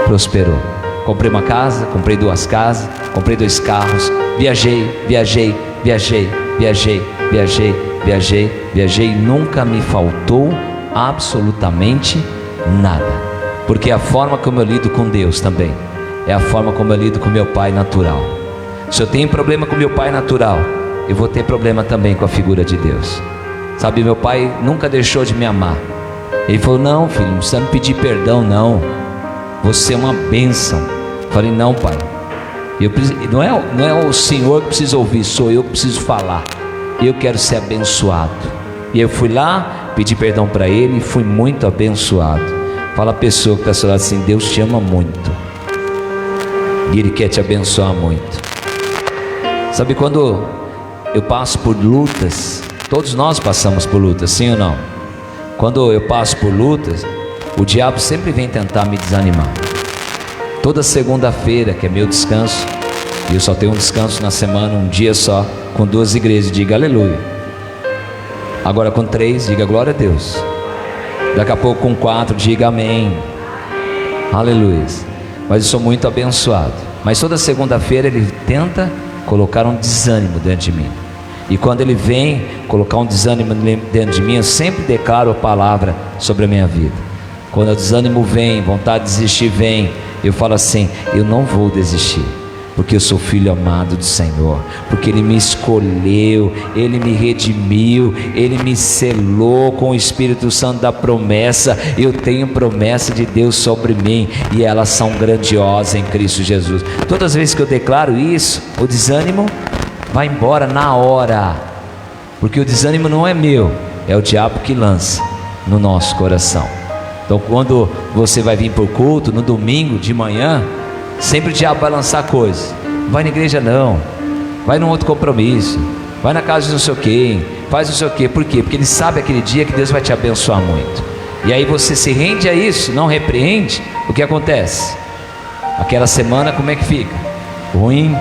prosperou. Comprei uma casa, comprei 2 casas, comprei 2 carros, viajei, e nunca me faltou absolutamente nada. Porque a forma como eu lido com Deus também é a forma como eu lido com meu pai natural. Se eu tenho problema com meu pai natural, eu vou ter problema também com a figura de Deus. Sabe, meu pai nunca deixou de me amar. Ele falou: não, filho, não precisa me pedir perdão, não. Você é uma bênção. Falei: não, pai, não é o Senhor que precisa ouvir, sou eu que preciso falar. Eu quero ser abençoado. E eu fui lá, pedi perdão para ele e fui muito abençoado. Fala a pessoa que está ao seu lado assim: Deus te ama muito e Ele quer te abençoar muito. Sabe, quando eu passo por lutas, todos nós passamos por lutas, sim ou não? Quando eu passo por lutas, o diabo sempre vem tentar me desanimar. Toda segunda-feira, que é meu descanso, e eu só tenho um descanso na semana, um dia só, com 2 igrejas, diga aleluia. Agora com 3, diga glória a Deus. Daqui a pouco com 4, diga amém. Aleluia. Mas eu sou muito abençoado. Mas toda segunda-feira ele tenta colocar um desânimo dentro de mim. E quando ele vem colocar um desânimo dentro de mim, eu sempre declaro a palavra sobre a minha vida. Quando o desânimo vem, vontade de desistir vem, eu falo assim: eu não vou desistir, porque eu sou filho amado do Senhor, porque Ele me escolheu, Ele me redimiu, Ele me selou com o Espírito Santo da promessa. Eu tenho promessa de Deus sobre mim, e elas são grandiosas em Cristo Jesus. Todas as vezes que eu declaro isso, o desânimo vai embora na hora, porque o desânimo não é meu, é o diabo que lança no nosso coração. Então quando você vai vir para o culto, no domingo de manhã, sempre o diabo vai lançar coisas. Não vai na igreja não, vai num outro compromisso, vai na casa de não sei quem, faz não sei o quê. Por quê? Porque ele sabe aquele dia que Deus vai te abençoar muito. E aí você se rende a isso, não repreende, o que acontece? Aquela semana como é que fica? Ruim,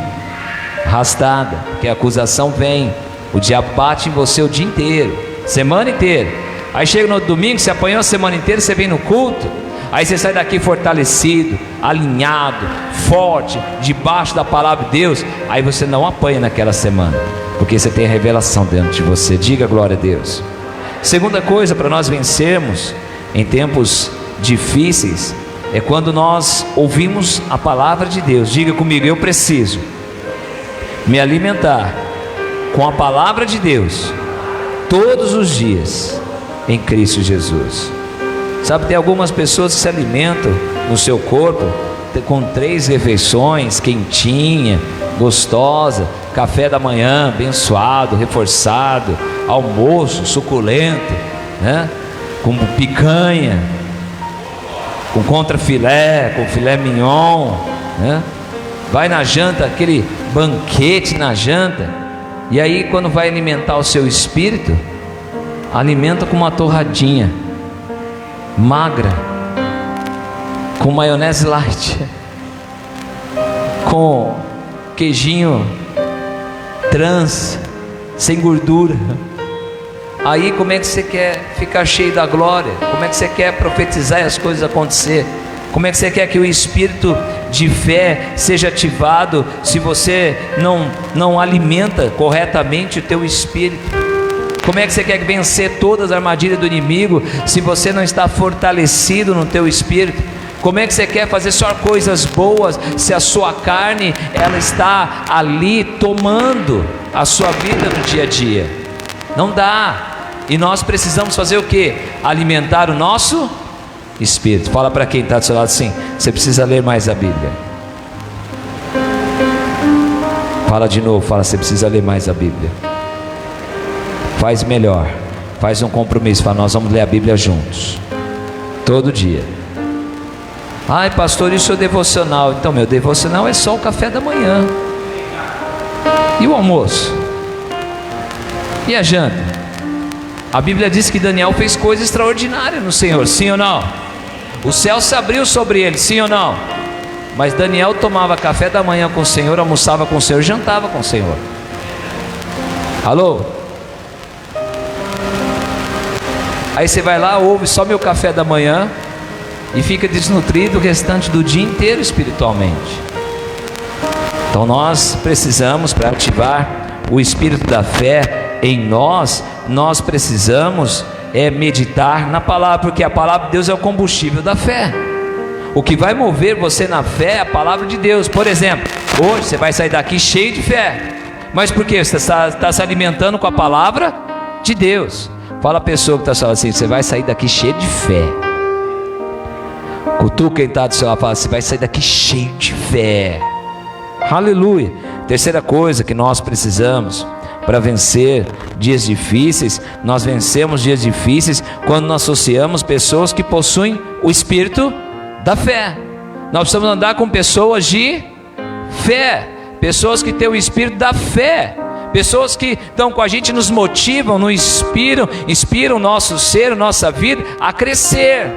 arrastada, porque a acusação vem, o diabo bate em você o dia inteiro, semana inteira. Aí chega no domingo, você apanhou a semana inteira, você vem no culto, aí você sai daqui fortalecido, alinhado, forte, debaixo da palavra de Deus. Aí você não apanha naquela semana, porque você tem a revelação dentro de você. Diga glória a Deus. Segunda coisa para nós vencermos em tempos difíceis é quando nós ouvimos a palavra de Deus. Diga comigo: eu preciso me alimentar com a palavra de Deus todos os dias em Cristo Jesus. Sabe, tem algumas pessoas que se alimentam no seu corpo com 3 refeições, quentinha, gostosa, café da manhã abençoado, reforçado, almoço suculento, né? Com picanha, com contrafilé, com filé mignon, né? Vai na janta, aquele banquete na janta, e aí quando vai alimentar o seu espírito, alimenta com uma torradinha magra, com maionese light, com queijinho trans, sem gordura. Aí como é que você quer ficar cheio da glória? Como é que você quer profetizar e as coisas acontecer? Como é que você quer que o espírito de fé seja ativado se você não alimenta corretamente o teu espírito? Como é que você quer vencer todas as armadilhas do inimigo se você não está fortalecido no teu espírito? Como é que você quer fazer só coisas boas se a sua carne ela está ali tomando a sua vida no dia a dia? Não dá. E nós precisamos fazer o quê? Alimentar o nosso espírito. Fala para quem está do seu lado assim: você precisa ler mais a Bíblia. Fala de novo, fala: você precisa ler mais a Bíblia. Faz melhor, faz um compromisso, fala: nós vamos ler a Bíblia juntos, todo dia. Ai pastor, isso é devocional. Então meu devocional é só o café da manhã. E o almoço? E a janta? A Bíblia diz que Daniel fez coisas extraordinárias no Senhor, sim ou não? O céu se abriu sobre ele, sim ou não? Mas Daniel tomava café da manhã com o Senhor, almoçava com o Senhor, jantava com o Senhor. Alô? Aí você vai lá, ouve só meu café da manhã e fica desnutrido o restante do dia inteiro espiritualmente. Então nós precisamos, para ativar o espírito da fé em nós precisamos meditar na palavra, porque a palavra de Deus é o combustível da fé. O que vai mover você na fé é a palavra de Deus. Por exemplo, hoje você vai sair daqui cheio de fé. Mas por quê? Você está se alimentando com a palavra de Deus. Fala a pessoa que está falando assim: você vai sair daqui cheio de fé. Cutuca quem está do seu lado, fala: você vai sair daqui cheio de fé. Aleluia. Terceira coisa que nós precisamos para vencer dias difíceis, nós vencemos dias difíceis quando nós associamos pessoas que possuem o espírito da fé. Nós precisamos andar com pessoas de fé, pessoas que têm o espírito da fé, pessoas que estão com a gente, nos motivam, nos inspiram o nosso ser, a nossa vida a crescer.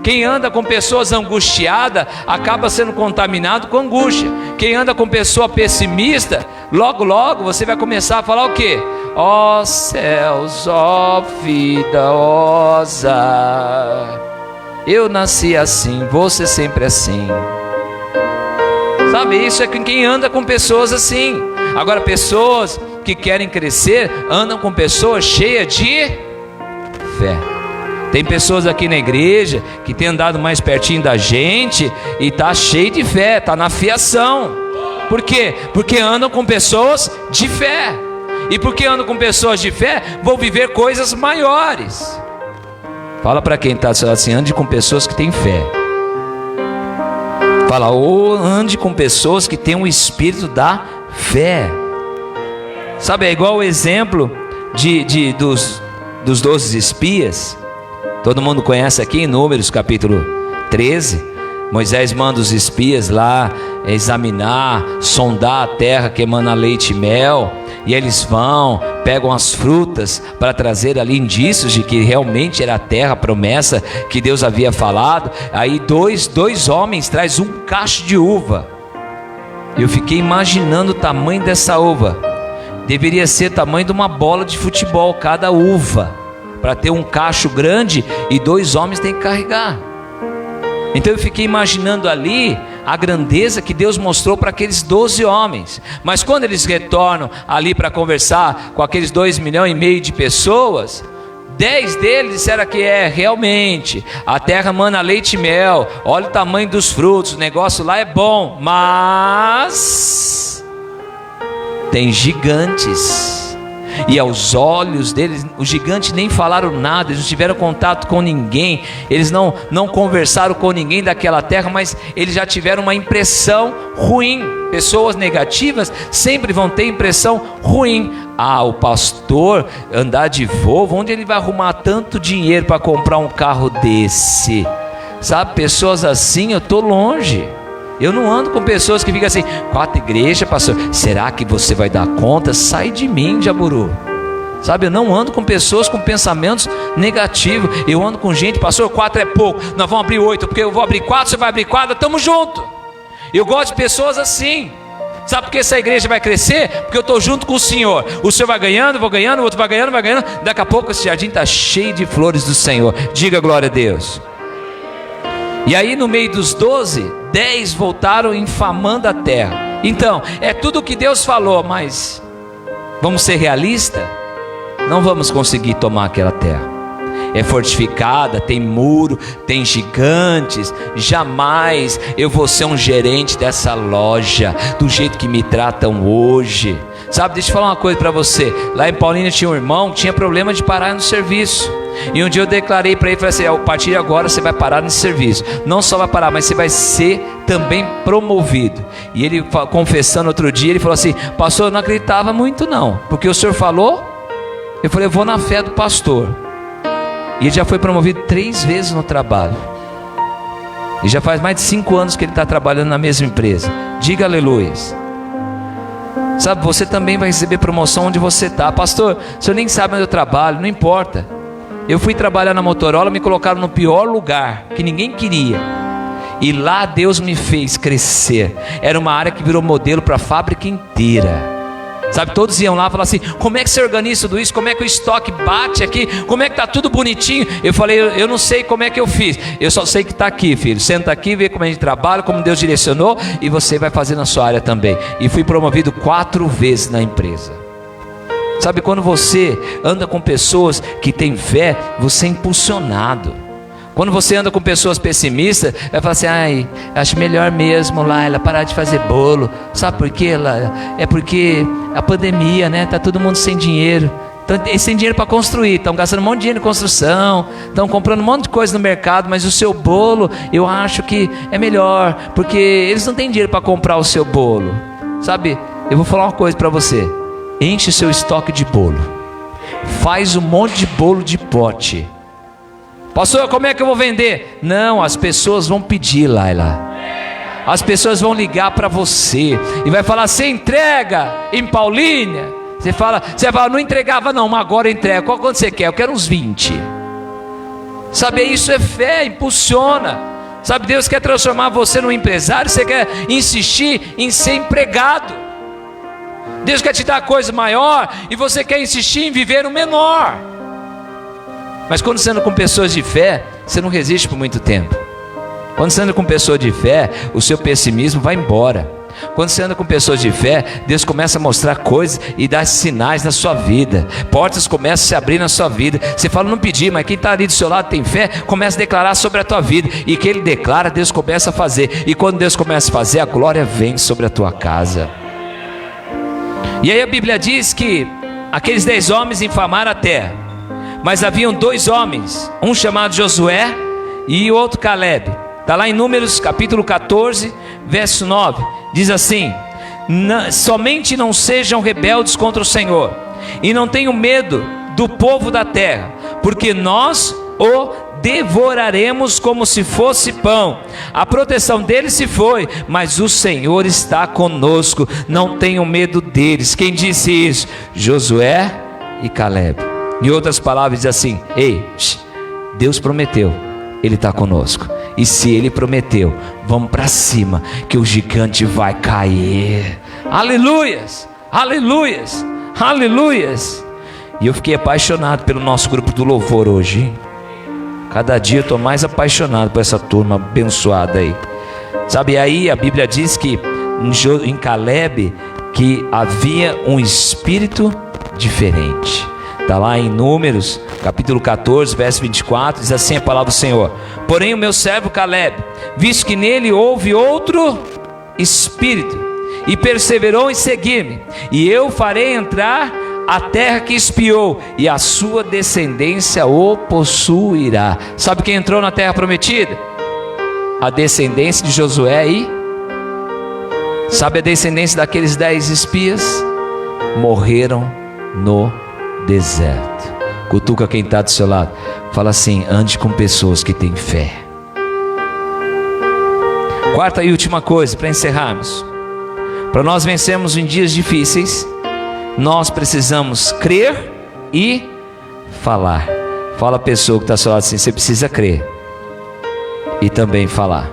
Quem anda com pessoas angustiadas acaba sendo contaminado com angústia. Quem anda com pessoa pessimista, logo logo você vai começar a falar o quê? Ó céus, ó vida osa, eu nasci assim, vou ser sempre assim. Sabe, isso é quem anda com pessoas assim. Agora, pessoas que querem crescer andam com pessoas cheias de fé. Tem pessoas aqui na igreja que tem andado mais pertinho da gente e está cheio de fé, está na fiação. Por quê? Porque andam com pessoas de fé. E porque andam com pessoas de fé, vão viver coisas maiores. Fala para quem está assim, ande com pessoas que têm fé. Fala, ou ande com pessoas que têm um espírito da fé. Sabe, é igual o exemplo dos 12 espias. Todo mundo conhece aqui em Números capítulo 13. Moisés manda os espias lá examinar, sondar a terra que emana leite e mel. E eles vão, pegam as frutas para trazer ali indícios de que realmente era a terra, a promessa que Deus havia falado. Aí dois homens trazem um cacho de uva. Eu fiquei imaginando o tamanho dessa uva. Deveria ser o tamanho de uma bola de futebol cada uva, para ter um cacho grande e 2 homens têm que carregar. Então eu fiquei imaginando ali a grandeza que Deus mostrou para aqueles 12 homens. Mas quando eles retornam ali para conversar com aqueles 2,5 milhões de pessoas, 10 deles disseram que realmente, a terra mana leite e mel, olha o tamanho dos frutos, o negócio lá é bom, mas tem gigantes. E aos olhos deles, os gigantes nem falaram nada, eles não tiveram contato com ninguém, eles não conversaram com ninguém daquela terra, mas eles já tiveram uma impressão ruim. Pessoas negativas sempre vão ter impressão ruim. Ah, o pastor andar de Volvo, onde ele vai arrumar tanto dinheiro para comprar um carro desse? Sabe, pessoas assim, eu estou longe. Eu não ando com pessoas que ficam assim, 4 igrejas, pastor, será que você vai dar conta? Sai de mim, Jaburu. Sabe, eu não ando com pessoas com pensamentos negativos. Eu ando com gente, pastor, 4 é pouco, nós vamos abrir 8, porque eu vou abrir 4, você vai abrir 4, estamos juntos. Eu gosto de pessoas assim. Sabe por que essa igreja vai crescer? Porque eu estou junto com o Senhor. O Senhor vai ganhando, vou ganhando, o outro vai ganhando, daqui a pouco esse jardim está cheio de flores do Senhor. Diga glória a Deus. E aí no meio dos 12, 10 voltaram infamando a terra. Então, é tudo o que Deus falou, mas vamos ser realistas? Não vamos conseguir tomar aquela terra. É fortificada, tem muro, tem gigantes. Jamais eu vou ser um gerente dessa loja, do jeito que me tratam hoje. Sabe, deixa eu falar uma coisa para você. Lá em Paulínia tinha um irmão que tinha problema de parar no serviço. E um dia eu declarei para ele, falei assim, a partir de agora você vai parar nesse serviço. Não só vai parar, mas você vai ser também promovido. E ele confessando outro dia, ele falou assim, pastor, eu não acreditava muito não, porque o senhor falou. Eu falei, eu vou na fé do pastor. E ele já foi promovido 3 vezes no trabalho. E já faz mais de 5 anos que ele está trabalhando na mesma empresa. Diga aleluia. Sabe, você também vai receber promoção onde você está. Pastor, o senhor nem sabe onde eu trabalho. Não importa. Eu fui trabalhar na Motorola, me colocaram no pior lugar, que ninguém queria. E lá Deus me fez crescer. Era uma área que virou modelo para a fábrica inteira. Sabe, todos iam lá e falavam assim, como é que você organiza tudo isso? Como é que o estoque bate aqui? Como é que está tudo bonitinho? Eu falei, eu não sei como é que eu fiz. Eu só sei que está aqui, filho. Senta aqui, vê como a gente trabalha, como Deus direcionou, e você vai fazer na sua área também. E fui promovido 4 vezes na empresa. Sabe, quando você anda com pessoas que têm fé, você é impulsionado. Quando você anda com pessoas pessimistas, vai falar assim, ai, acho melhor mesmo lá ela parar de fazer bolo. Sabe por quê? É porque a pandemia, né? Tá todo mundo sem dinheiro. Então, sem dinheiro para construir, estão gastando um monte de dinheiro em construção, estão comprando um monte de coisa no mercado, mas o seu bolo, eu acho que é melhor, porque eles não têm dinheiro para comprar o seu bolo. Sabe, eu vou falar uma coisa para você. Enche o seu estoque de bolo. Faz um monte de bolo de pote. Pastor, como é que eu vou vender? Não, as pessoas vão pedir, Laila. As pessoas vão ligar para você e vai falar, você entrega em Paulínia? Você fala, não entregava não, mas agora eu entrego. Qual quanto você quer? Eu quero uns 20. Sabe, isso é fé, impulsiona. Sabe, Deus quer transformar você num empresário, você quer insistir em ser empregado. Deus quer te dar coisa maior e você quer insistir em viver o menor. Mas quando você anda com pessoas de fé, você não resiste por muito tempo. Quando você anda com pessoas de fé, o seu pessimismo vai embora. Quando você anda com pessoas de fé, Deus começa a mostrar coisas e dar sinais na sua vida. Portas começam a se abrir na sua vida. Você fala, não pedi, mas quem está ali do seu lado tem fé, começa a declarar sobre a tua vida. E que ele declara, Deus começa a fazer. E quando Deus começa a fazer, a glória vem sobre a tua casa. E aí a Bíblia diz que aqueles 10 homens infamaram a terra. Mas haviam 2 homens, um chamado Josué e o outro Caleb. Está lá em Números capítulo 14, verso 9. Diz assim: somente não sejam rebeldes contra o Senhor, e não tenham medo do povo da terra, porque nós o devoraremos como se fosse pão. A proteção deles se foi, mas o Senhor está conosco. Não tenham medo deles. Quem disse isso? Josué e Caleb. Em outras palavras, diz assim: ei, Deus prometeu, Ele está conosco. E se Ele prometeu, vamos para cima, que o gigante vai cair. Aleluias, aleluias, aleluias. E eu fiquei apaixonado pelo nosso grupo do louvor hoje, hein? Cada dia eu estou mais apaixonado por essa turma abençoada aí. Sabe, aí a Bíblia diz que em Caleb que havia um espírito diferente. Está lá em Números, capítulo 14, verso 24, diz assim a palavra do Senhor: porém o meu servo Caleb, visto que nele houve outro espírito, e perseverou em seguir-me, e eu farei entrar a terra que espiou, e a sua descendência o possuirá. Sabe quem entrou na terra prometida? A descendência de Josué. E sabe a descendência daqueles 10 espias? Morreram no deserto. Cutuca quem está do seu lado, fala assim: ande com pessoas que têm fé. Quarta e última coisa para encerrarmos: para nós vencermos em dias difíceis, nós precisamos crer e falar. Fala a pessoa que está ao seu lado assim: você precisa crer e também falar.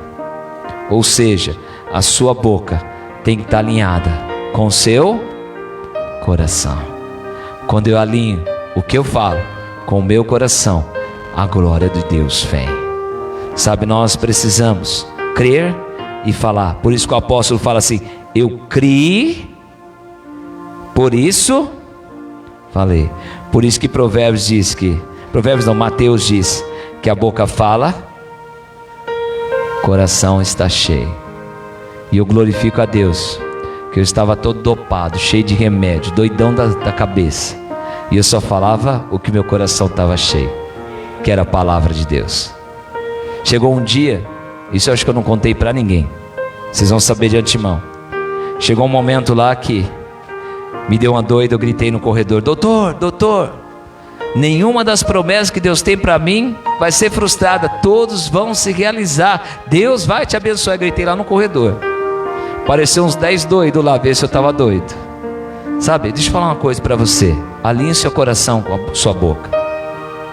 Ou seja, a sua boca tem que estar alinhada com o seu coração. Quando eu alinho o que eu falo com o meu coração, a glória de Deus vem. Sabe, nós precisamos crer e falar. Por isso que o apóstolo fala assim: eu criei, por isso falei. Por isso que Provérbios diz que, Mateus diz que a boca fala, coração está cheio. E eu glorifico a Deus, que eu estava todo dopado, cheio de remédio, doidão da cabeça, e eu só falava o que meu coração estava cheio, que era a palavra de Deus. Chegou um dia, isso eu acho que eu não contei para ninguém, vocês vão saber de antemão. Chegou um momento lá que me deu uma doida, eu gritei no corredor: doutor, nenhuma das promessas que Deus tem para mim vai ser frustrada, todos vão se realizar, Deus vai te abençoar. Eu gritei lá no corredor. Apareceu uns 10 doidos lá, ver se eu estava doido. Sabe, deixa eu falar uma coisa para você: alinhe seu coração com a sua boca.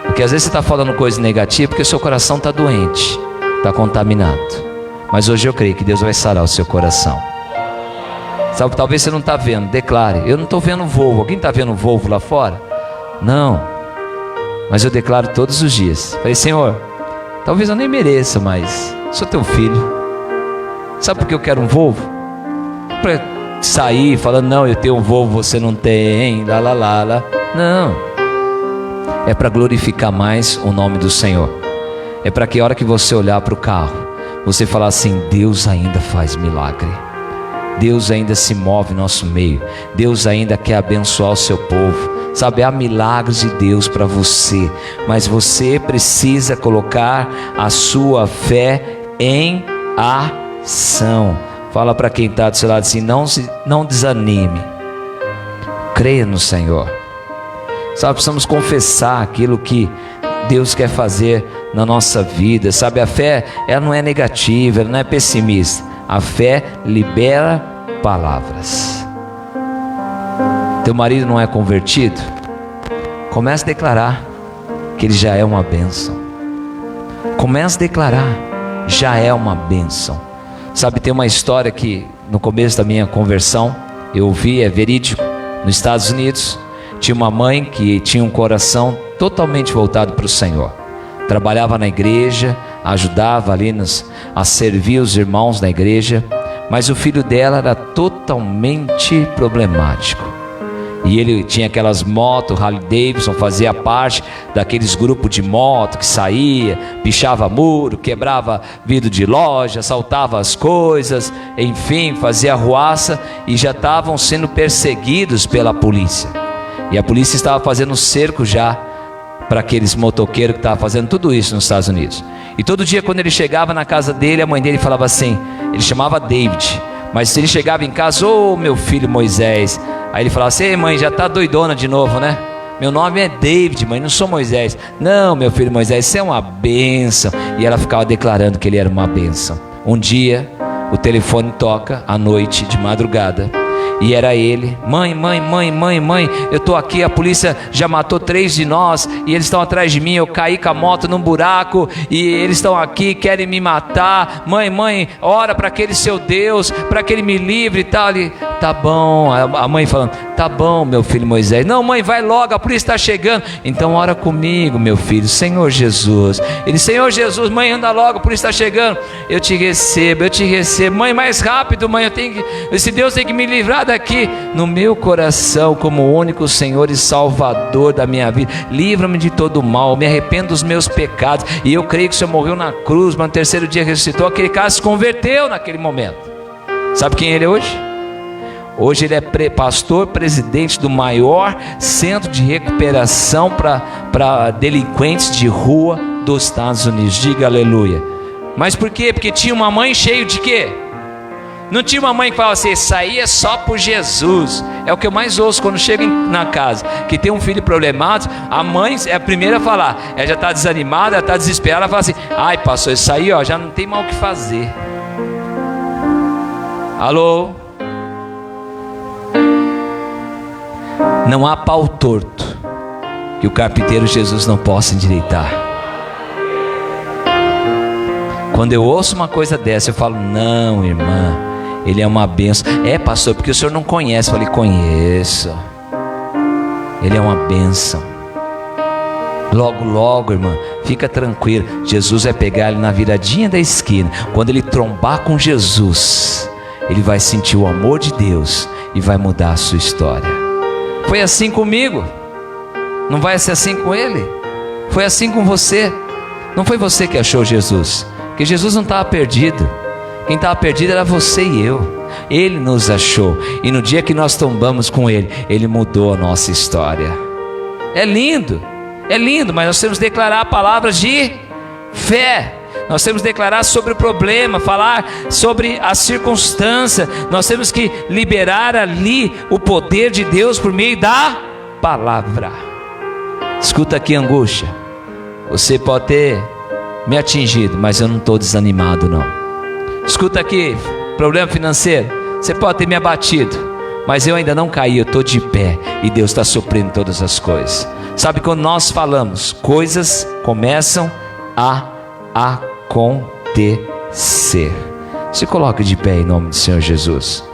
Porque às vezes você está falando coisa negativa porque o seu coração está doente, está contaminado. Mas hoje eu creio que Deus vai sarar o seu coração. Sabe, talvez você não está vendo, declare: eu não estou vendo Volvo. Alguém está vendo Volvo lá fora? Não. Mas eu declaro todos os dias. Falei: Senhor, talvez eu nem mereça, mas sou teu filho. Sabe por que eu quero um Volvo? Para sair falando: não, eu tenho um Volvo, você não tem, lá. Não. É para glorificar mais o nome do Senhor. É para que a hora que você olhar para o carro, você falar assim: Deus ainda faz milagre, Deus ainda se move no nosso meio, Deus ainda quer abençoar o seu povo. Sabe, há milagres de Deus para você, mas você precisa colocar a sua fé em ação. Fala para quem está do seu lado assim: não desanime, creia no Senhor. Sabe, precisamos confessar aquilo que Deus quer fazer na nossa vida. Sabe, a fé, ela não é negativa, ela não é pessimista. A fé libera palavras. Teu marido não é convertido? Comece a declarar que ele já é uma bênção. Comece a declarar, já é uma bênção. Sabe, tem uma história que no começo da minha conversão eu ouvi, é verídico. Nos Estados Unidos tinha uma mãe que tinha um coração totalmente voltado para o Senhor. Trabalhava na igreja, ajudava ali a servir os irmãos na igreja, mas o filho dela era totalmente problemático. E ele tinha aquelas motos, Harley Davidson, fazia parte daqueles grupos de moto que saía, pichava muro, quebrava vidro de loja, assaltava as coisas, enfim, fazia arruaça, e já estavam sendo perseguidos pela polícia. E a polícia estava fazendo um cerco já para aqueles motoqueiros que estavam fazendo tudo isso nos Estados Unidos. E todo dia quando ele chegava na casa dele, a mãe dele falava assim, ele chamava David, mas se ele chegava em casa, ô meu filho Moisés, aí ele falava assim, ei mãe, já está doidona de novo, né? Meu nome é David, mãe, não sou Moisés. Não, meu filho Moisés, você é uma bênção. E ela ficava declarando que ele era uma bênção. Um dia, o telefone toca à noite, de madrugada, e era ele. Mãe, eu estou aqui, a polícia já matou 3 de nós, e eles estão atrás de mim, eu caí com a moto num buraco, e eles estão aqui, querem me matar. Mãe, ora para aquele seu Deus, para que ele me livre e tal. Ele, tá bom, a mãe falando, tá bom meu filho Moisés. Não mãe, vai logo, a polícia está chegando. Então ora comigo meu filho, Senhor Jesus. Ele, Senhor Jesus, mãe anda logo, a polícia está chegando. Eu te recebo, mãe mais rápido mãe, esse Deus tem que me livrar daqui. No meu coração, como o único Senhor e Salvador da minha vida, livra-me de todo mal, me arrependo dos meus pecados, e eu creio que o Senhor morreu na cruz, mas no terceiro dia ressuscitou. Aquele cara se converteu naquele momento. Sabe quem ele é hoje? Hoje ele é pastor, presidente do maior centro de recuperação para delinquentes de rua dos Estados Unidos. Diga aleluia. Mas por quê? Porque tinha uma mãe cheia de quê? Não tinha uma mãe que falava assim, isso aí é só por Jesus. É o que eu mais ouço quando chego na casa, que tem um filho problemático. A mãe é a primeira a falar, ela já está desanimada, ela está desesperada, ela fala assim, ai pastor, isso aí ó, já não tem mais o que fazer. Alô? Não há pau torto que o carpinteiro Jesus não possa endireitar. Quando eu ouço uma coisa dessa, eu falo, não irmã, ele é uma bênção. É pastor, porque o senhor não conhece. Eu falei, conheço. Ele é uma bênção. Logo irmã, fica tranquilo, Jesus vai pegar ele na viradinha da esquina. Quando ele trombar com Jesus, ele vai sentir o amor de Deus e vai mudar a sua história. Foi assim comigo, não vai ser assim com ele? Foi assim com você. Não foi você que achou Jesus, porque Jesus não estava perdido. Quem estava perdido era você e eu. Ele nos achou, e no dia que nós tombamos com ele, ele mudou a nossa história. É lindo, mas nós temos que declarar palavras de fé. Nós temos que declarar sobre o problema, falar sobre a circunstância. Nós temos que liberar ali o poder de Deus por meio da palavra. Escuta aqui, angústia. Você pode ter me atingido, mas eu não estou desanimado não. Escuta aqui, problema financeiro. Você pode ter me abatido, mas eu ainda não caí, eu estou de pé. E Deus está suprindo todas as coisas. Sabe, quando nós falamos, coisas começam a acontecer. Se coloque de pé em nome do Senhor Jesus.